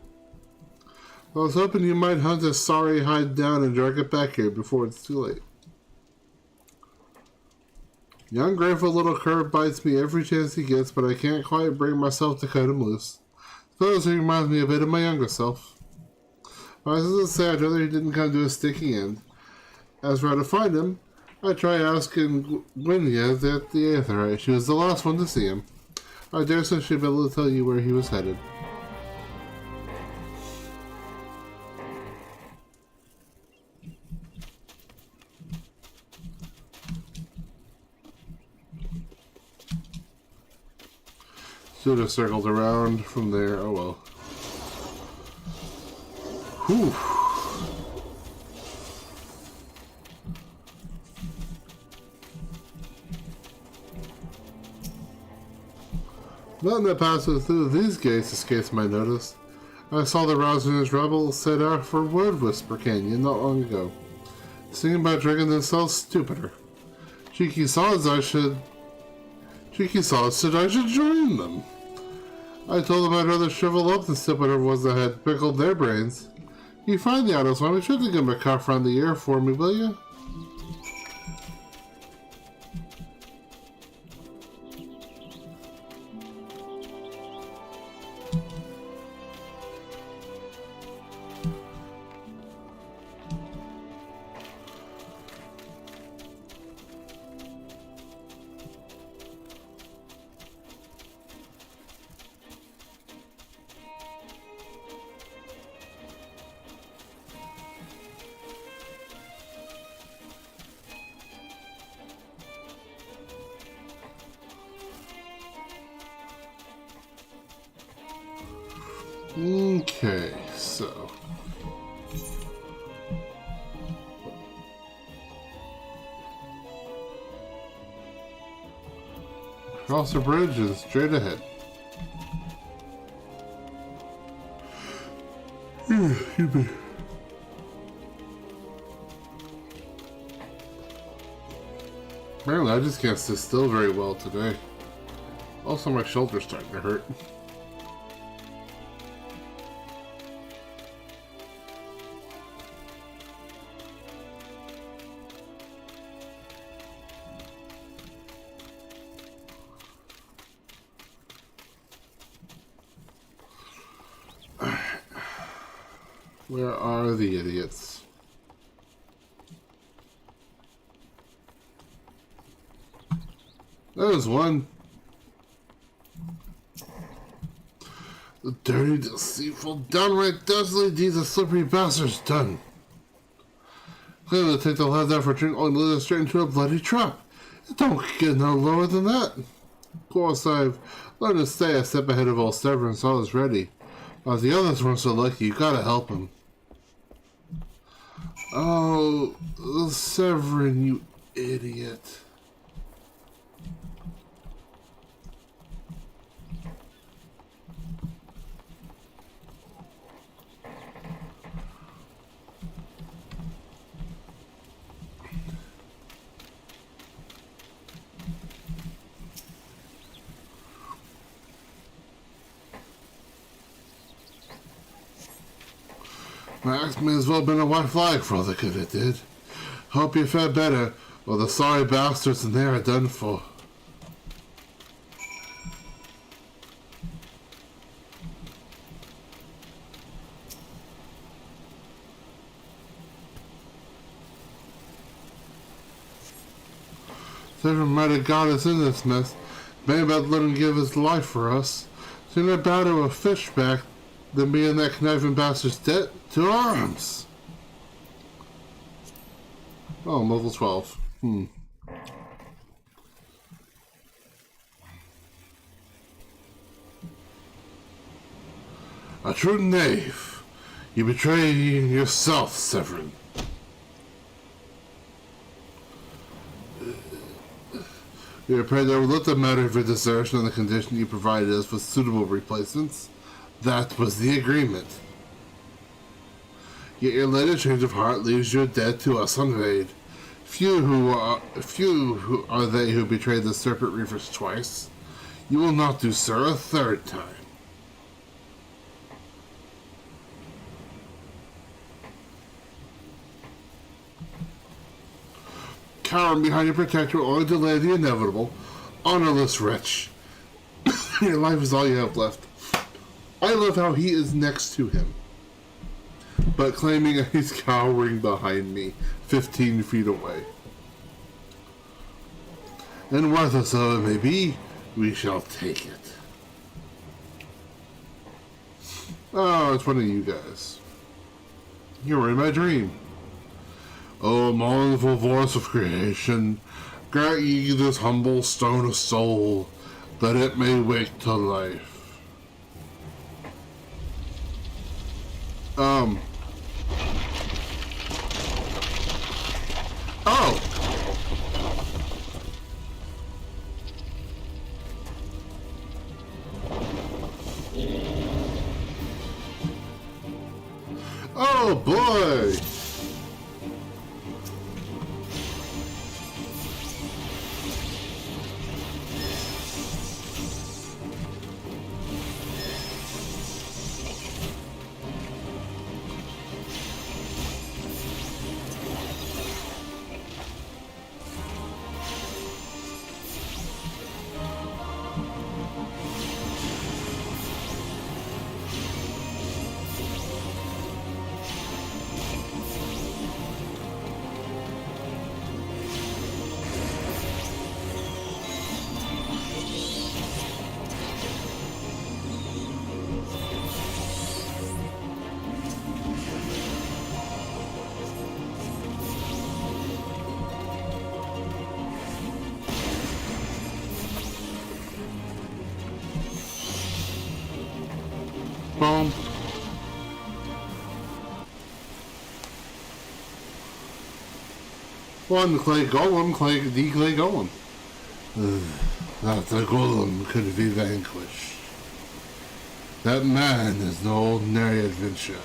I was hoping you might hunt his sorry hide down and drag it back here before it's too late. The ungrateful little cur bites me every chance he gets, but I can't quite bring myself to cut him loose. Suppose he reminds me a bit of my younger self. But as I say, I'd rather he didn't come to a sticky end. As for how to find him, I tried asking Gwynia at the Aetherite. She was the last one to see him. I dare say she'd be able to tell you where he was headed. Should have circled around from there. Oh well. Whew. Nothing that passes through these gates escapes my notice. I saw the Rouser's rebels set out for Wood Whisper Canyon not long ago, singing about drinking themselves stupider. Cheeky saws I should join them. I told them I'd rather shrivel up than sip whatever was that had pickled their brains. You find the honest one, be sure to give him a cuff around the ear for me, will you? Okay, so cross the bridge and straight ahead. Apparently, I just can't sit still very well today. Also, my shoulder's starting to hurt. Where are the idiots? There's one. The dirty, deceitful, downright dastardly deeds of slippery bastards done. Clearly take the lad out for drink only lead us straight into a bloody trap. It don't get no lower than that. Of course, I've learned to stay a step ahead of old Severin, so I was ready. But the others weren't so lucky, you gotta help them. Oh, Severin, you idiot. My axe may as well have been a white flag for all the good it did. Hope you fare better, or the sorry bastards in there are done for. Severin might have got us in this mess. Maybe I'd let him give his life for us. Sooner bow to a fishback than be in that conniving bastard's debt. To arms! Oh, I'm level 12. A true knave. You betray yourself, Severin. We are prepared to overlook the matter of your desertion on the condition you provided us with suitable replacements. That was the agreement. Yet your later change of heart leaves your debt to us unpaid. Few are they who betrayed the Serpent Reefers twice. You will not do so a third time. Cowering behind your protector only to delay the inevitable. Honorless wretch. Your life is all you have left. I love how he is next to him, but claiming he's cowering behind me, 15 feet away. And worthless though it may be, we shall take it. Oh, it's one of you guys. You're in my dream. O mournful voice of creation, grant ye this humble stone of soul, that it may wake to life. Oh. Oh boy. Boom. One clay golem, the clay golem. Not the golem could be vanquished. That man is no ordinary adventurer.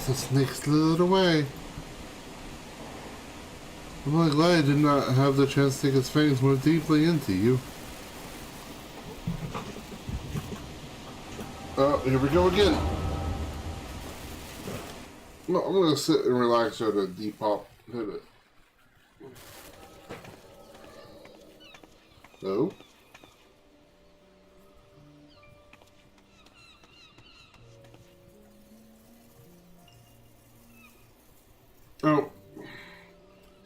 The snake slithered away. I'm really glad I did not have the chance to take its fangs more deeply into you. Oh, here we go again. No, I'm gonna sit and relax at a depop. Hit it. No. Oh.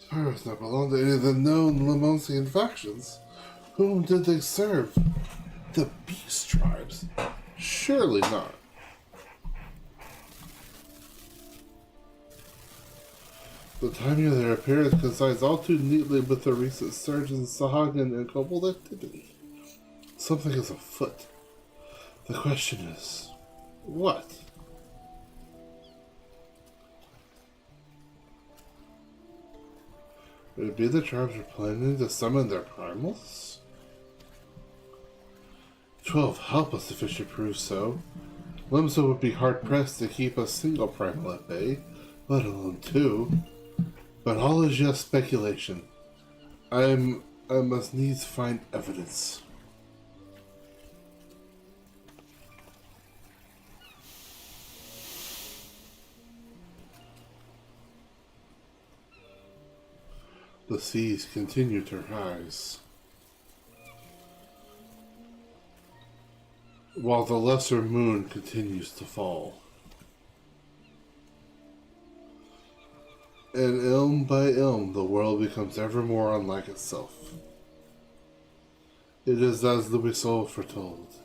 Pirates not belong to any of the known Lemosian factions. Whom did they serve? The Beast Tribes? Surely not. The timing of their appearance coincides all too neatly with the recent surge in Sahagan and kobold activity. Something is afoot. The question is, what? Would it be the tribes are planning to summon their primals? 12 help us if it should prove so. Limsa would be hard-pressed to keep a single primal at bay, let alone two. But all is just speculation. I must needs find evidence. The seas continue to rise, while the lesser moon continues to fall. And ilm by ilm, the world becomes ever more unlike itself. It is as Louis Soul foretold.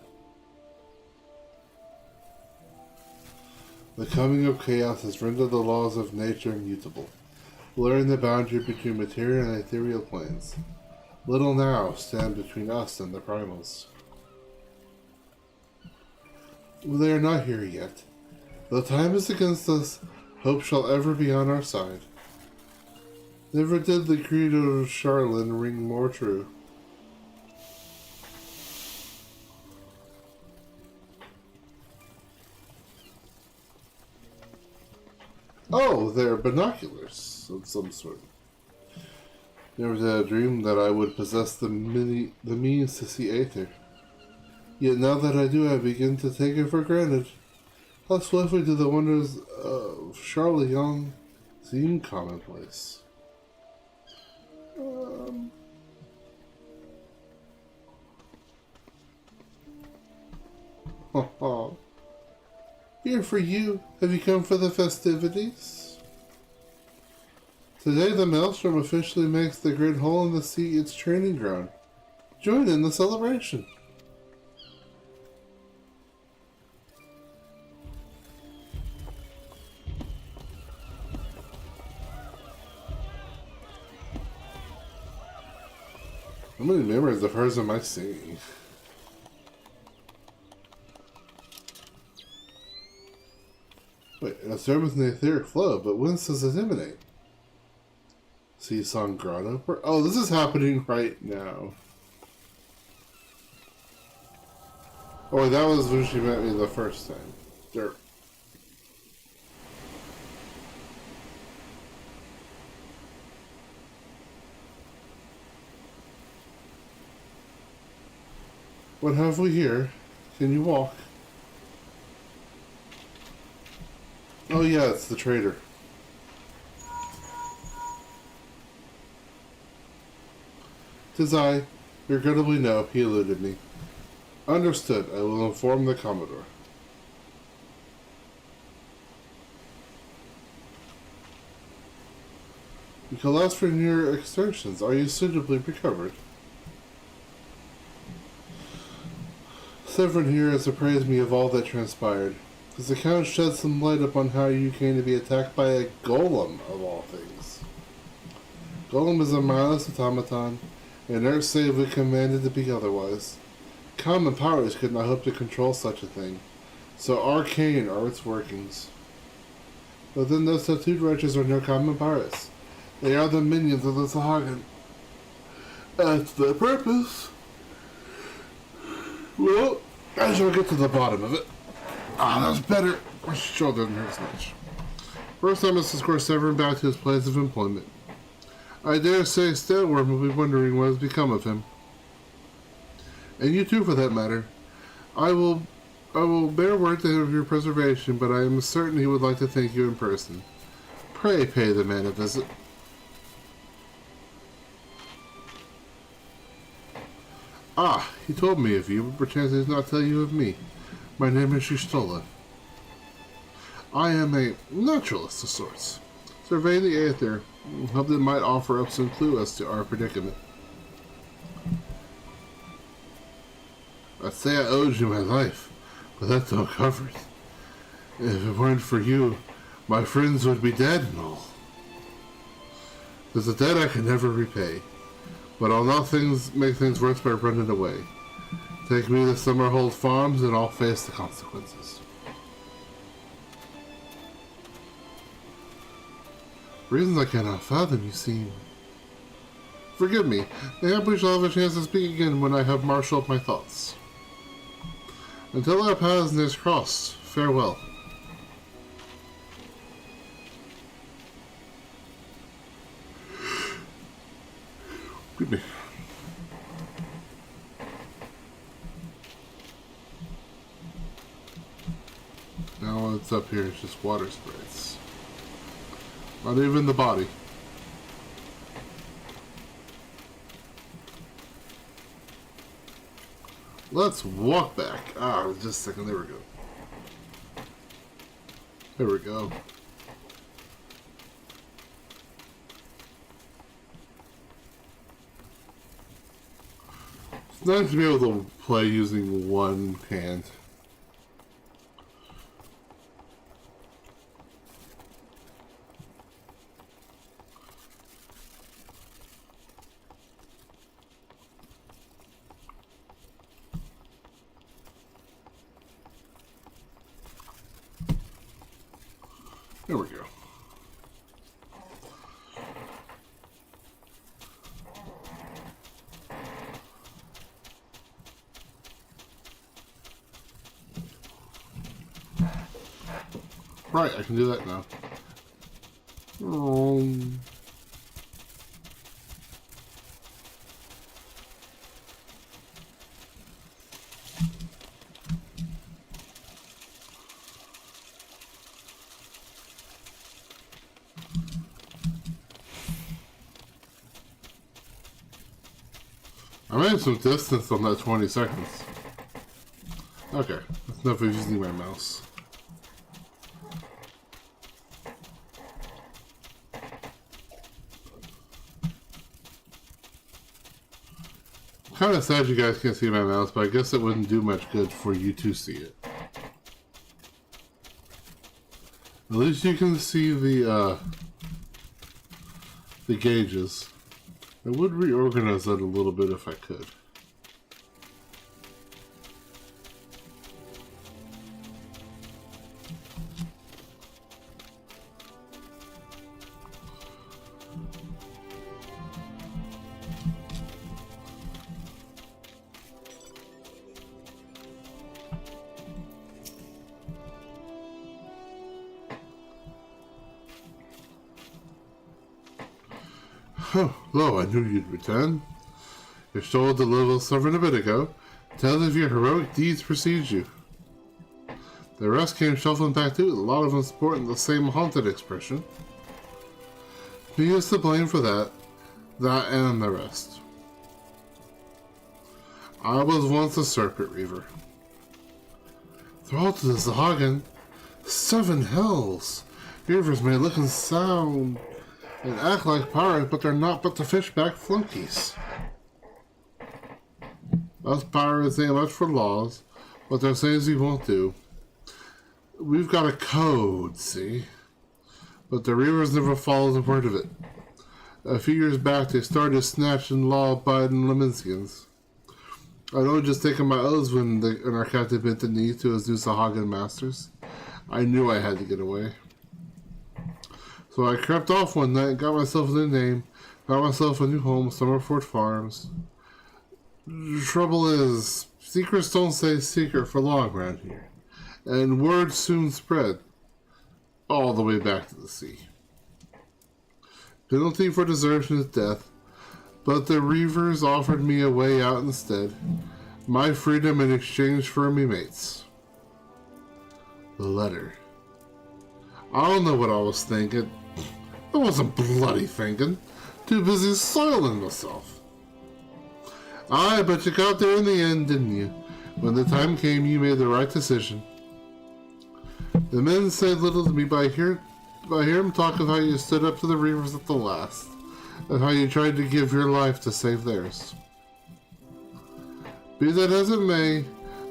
The coming of chaos has rendered the laws of nature immutable, blurring the boundary between material and ethereal planes. Little now stand between us and the primals. They are not here yet. Though time is against us, hope shall ever be on our side. Never did the credo of Charlene ring more true. Oh, they're binoculars of some sort. Never did I dream that I would possess the means to see Aether. Yet now that I do, I begin to take it for granted. How swiftly do the wonders of Charlene seem commonplace. Here for you. Have you come for the festivities? Today the Maelstrom officially makes the Great Hole in the Sea its training ground. Join in the celebration. How many memories of hers am I seeing? Wait, a service in the etheric flow, but whence does it emanate? Sea Song Grotto? Oh, this is happening right now. Oh, that was when she met me the first time. Derp. What have we here? Can you walk? Oh yeah, it's the trader. "'Tis I. Regrettably no, he eluded me. Understood. I will inform the Commodore." You collapsed from your exertions. Are you suitably recovered? Severin here has appraised me of all that transpired. His account sheds some light upon how you came to be attacked by a golem, of all things. Golem is a mindless automaton, and Earth save we commanded to be otherwise. Common powers could not hope to control such a thing, so arcane are its workings. But then those tattooed wretches are no common pirates. They are the minions of the Sahagin. That's their purpose. Well, I shall get to the bottom of it. Ah, that's better. My shoulder doesn't hurt as much. First, I must escort Severin back to his place of employment. I dare say Stalworm will be wondering what has become of him. And you too, for that matter. I will bear word of your preservation, but I am certain he would like to thank you in person. Pray pay the man a visit. Ah, he told me of you, but perchance he does not tell you of me. My name is Shustola. I am a naturalist of sorts. Surveying the aether, hope that might offer up some clue as to our predicament. I'd say I owed you my life, but that don't cover it. If it weren't for you, my friends would be dead and all. There's a debt I can never repay. But I'll not make things worse by running away. Take me to Summerhold Farms and I'll face the consequences. Reasons I cannot fathom, you seem. Forgive me. Mayhap we shall have a chance to speak again when I have marshaled my thoughts. Until our paths next crossed, farewell. Excuse me. Now what's up here is just water sprites. Not even the body. Let's walk back. Ah, just a second. There we go. There we go. It's nice to be able to play using one hand. There we go. Right, I can do that now. I made some distance on that 20 seconds. Okay, that's enough of using my mouse. Kind of sad you guys can't see my mouse, but I guess it wouldn't do much good for you to see it. At least you can see the gauges. I would reorganize that a little bit if I could. Oh, lo, I knew you'd return. You stole the little servant a bit ago. Tales of your heroic deeds precede you. The rest came shuffling back too, a lot of them sporting the same haunted expression. Me is to blame for that and the rest. I was once a serpent reaver. Thrall to the Zahagan, 7 hells. Reavers may look and sound and act like pirates, but they're not but the fishback flunkies. Us pirates ain't much for laws, but there's things we won't do. We've got a code, see? But the Reavers never followed a word of it. A few years back, they started snatching law-abiding Leminskians. I'd only just taken my oaths when our captain bent the knee to his new Sahagan masters. I knew I had to get away. So I crept off one night and got myself a new name, got myself a new home, Summerford Farms. The trouble is, secrets don't stay secret for long around here, and word soon spread all the way back to the sea. Penalty for desertion is death, but the Reavers offered me a way out instead, my freedom in exchange for me mates. The letter. I don't know what I was thinking. I wasn't bloody thinking. Too busy soiling myself. Aye, but you got there in the end, didn't you? When the time came, you made the right decision. The men said little to me, but I hear him talk of how you stood up to the Reavers at the last, and how you tried to give your life to save theirs. Be that as it may,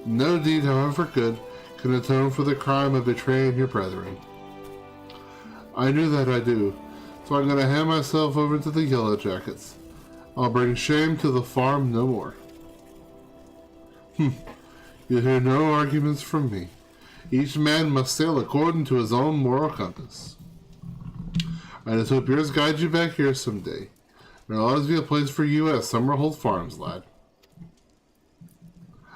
no deed, however good, can atone for the crime of betraying your brethren. I knew that I do, so I'm going to hand myself over to the Yellow Jackets. I'll bring shame to the farm no more. You'll hear no arguments from me. Each man must sail according to his own moral compass. I just hope yours guides you back here someday. There'll always be a place for you at Summerhold Farms, lad.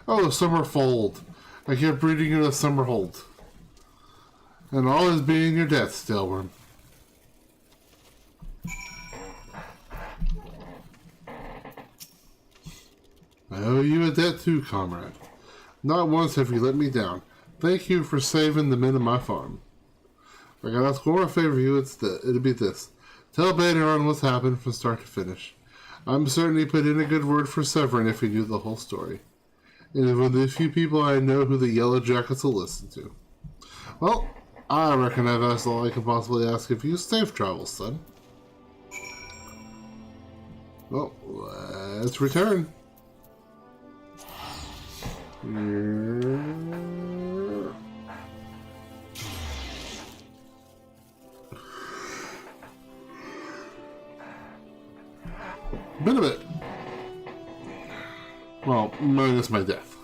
Oh, Summerfold. I kept reading you to Summerhold. And always being your death, Stalworm. I owe you a debt too, comrade. Not once have you let me down. Thank you for saving the men of my farm. If I could ask one more favor of you, it'd be this. Tell Banner what's happened from start to finish. I'm certain he put in a good word for Severin if he knew the whole story. And one of the few people I know who the Yellow Jackets will listen to. Well, I reckon I've asked all I can possibly ask of you. Safe travels, son. Well, let's return. Been a bit. Well, minus my death.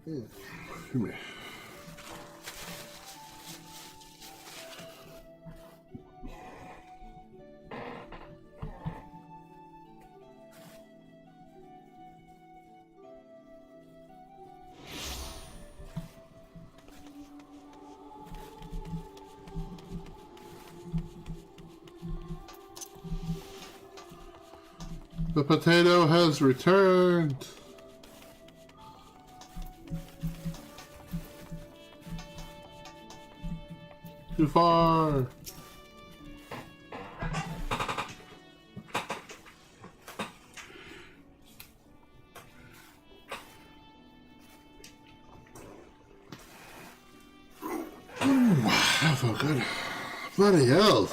Excuse me. The potato has returned. Too far. That felt good. Bloody hell.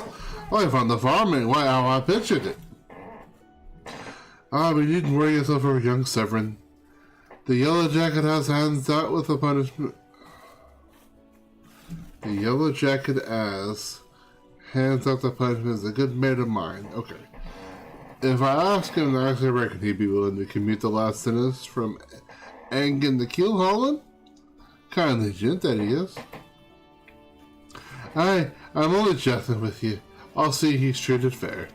Life on the farm ain't quite how I pictured it. Ah, but you needn't worry yourself over young Severin. The Yellow Jacket has hands out with the punishment. The Yellow Jacket as hands out the punishment is a good mate of mine. Okay. If I ask him, I actually reckon he'd be willing to commute the last sentence from Angan to Keel Holland. Kindly gent that he is. I'm only jesting with you. I'll see he's treated fair.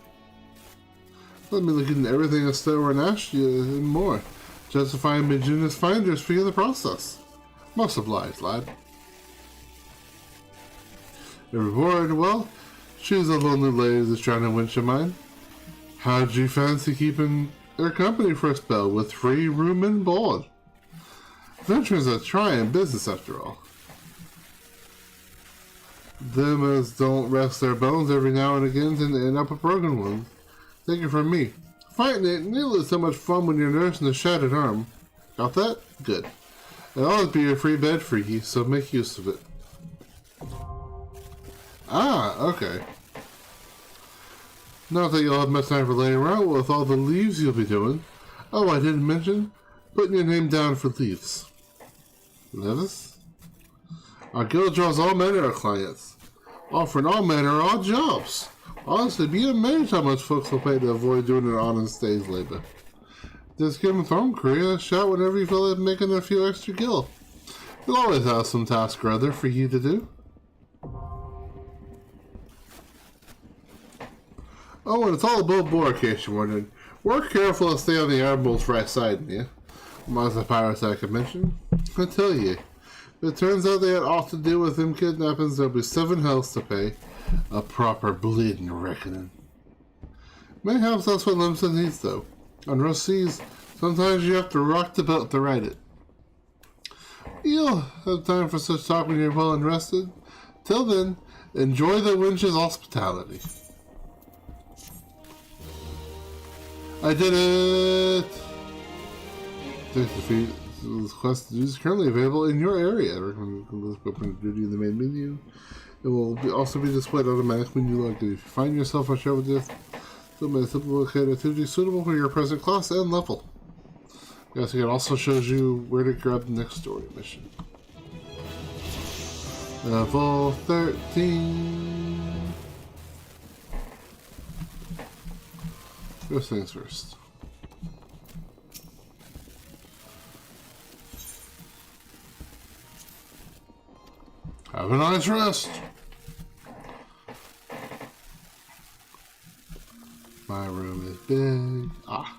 Let me look into everything a Stower and ask you and more. Justifying Maginus Finders for you in the process. Most obliged, lad. The reward, well, she's a lonely lady that's trying to win your mind. How'd you fancy keeping her company for a spell with free room and board? Venture's a trying business after all. Them as don't rest their bones every now and again tend to end up with broken ones. Take it from me. Fighting it nearly so much fun when you're nursing a shattered arm. Got that? Good. It'll always be a free bed for you, so make use of it. Ah, okay. Not that you'll have much time for laying around with all the leaves you'll be doing. Oh, I didn't mention putting your name down for leaves. Levis? Our guild draws all manner of clients, offering all manner of odd jobs. Honestly, be amazed how much folks will pay to avoid doing an honest day's labor. Just give them Throne Crew a shout whenever you feel like making a few extra gil. We'll always have some task or other for you to do. Oh, and it's all above board, in case you're wondering. Work careful and stay on the Admiral's right side, yeah? Amongst the pirates I could mention. I tell you, if it turns out they had aught to do with them kidnappings, there'll be 7 hells to pay. A proper bleeding reckoning. Mayhaps that's what Limsa needs, though. On rough seas, sometimes you have to rock the boat to ride it. You'll have time for such talk when you're well and rested. Till then, enjoy the winch's hospitality. I did it! This quest is currently available in your area. I recommend open duty in the main menu. It will also be displayed automatically when you log in. If you find yourself on show with this, submit a simple located activity suitable for your present class and level. Yes, it also shows you where to grab the next story mission. Level 13. First things first. Have a nice rest. My room is big. Ah.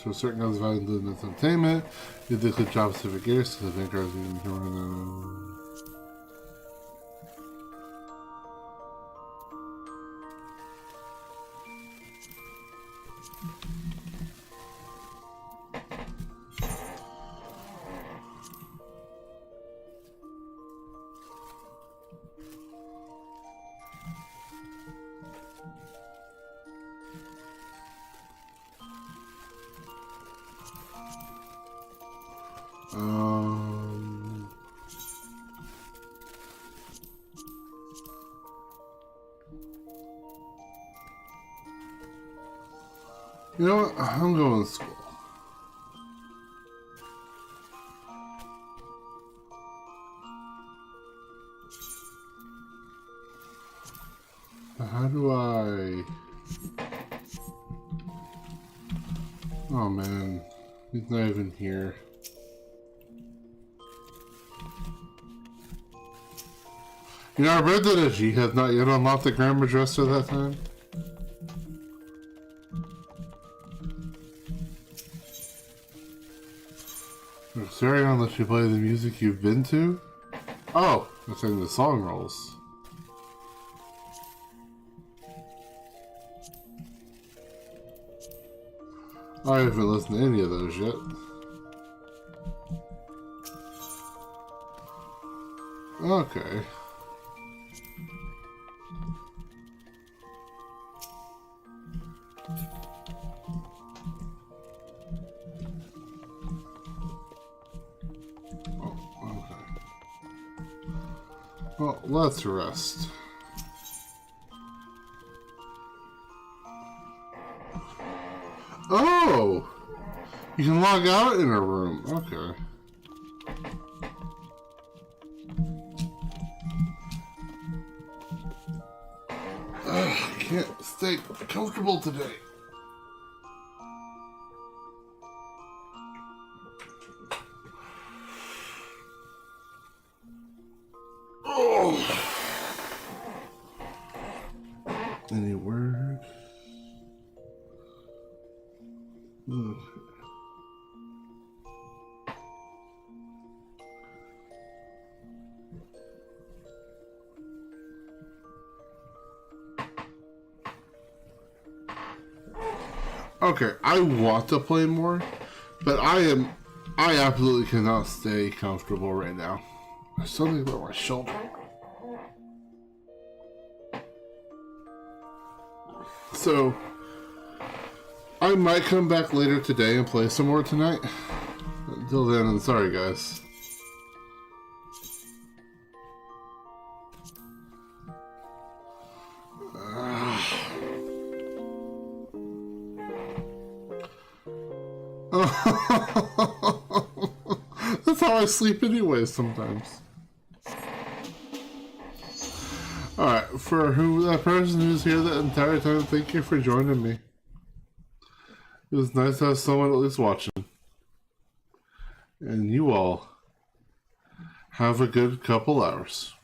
For certain others valued in entertainment, you did good job specific gears to the Vanguard's You know what? I'm going to school. How do I... Oh man, he's not even here. You know, I read that G had not yet unlocked the grammar dresser that time. Sorry, unless you play the music you've been to. Oh, that's in the song rolls. I haven't listened to any of those yet. Okay. Well, let's rest. Oh! You can log out in a room. Okay. I can't stay comfortable today. Okay, I want to play more, but I absolutely cannot stay comfortable right now. There's something about my shoulder. So, I might come back later today and play some more tonight. Until then, I'm sorry guys. That's how I sleep anyway sometimes. Alright, for that person who's here the entire time, thank you for joining me. It was nice to have someone at least watching. And you all have a good couple hours.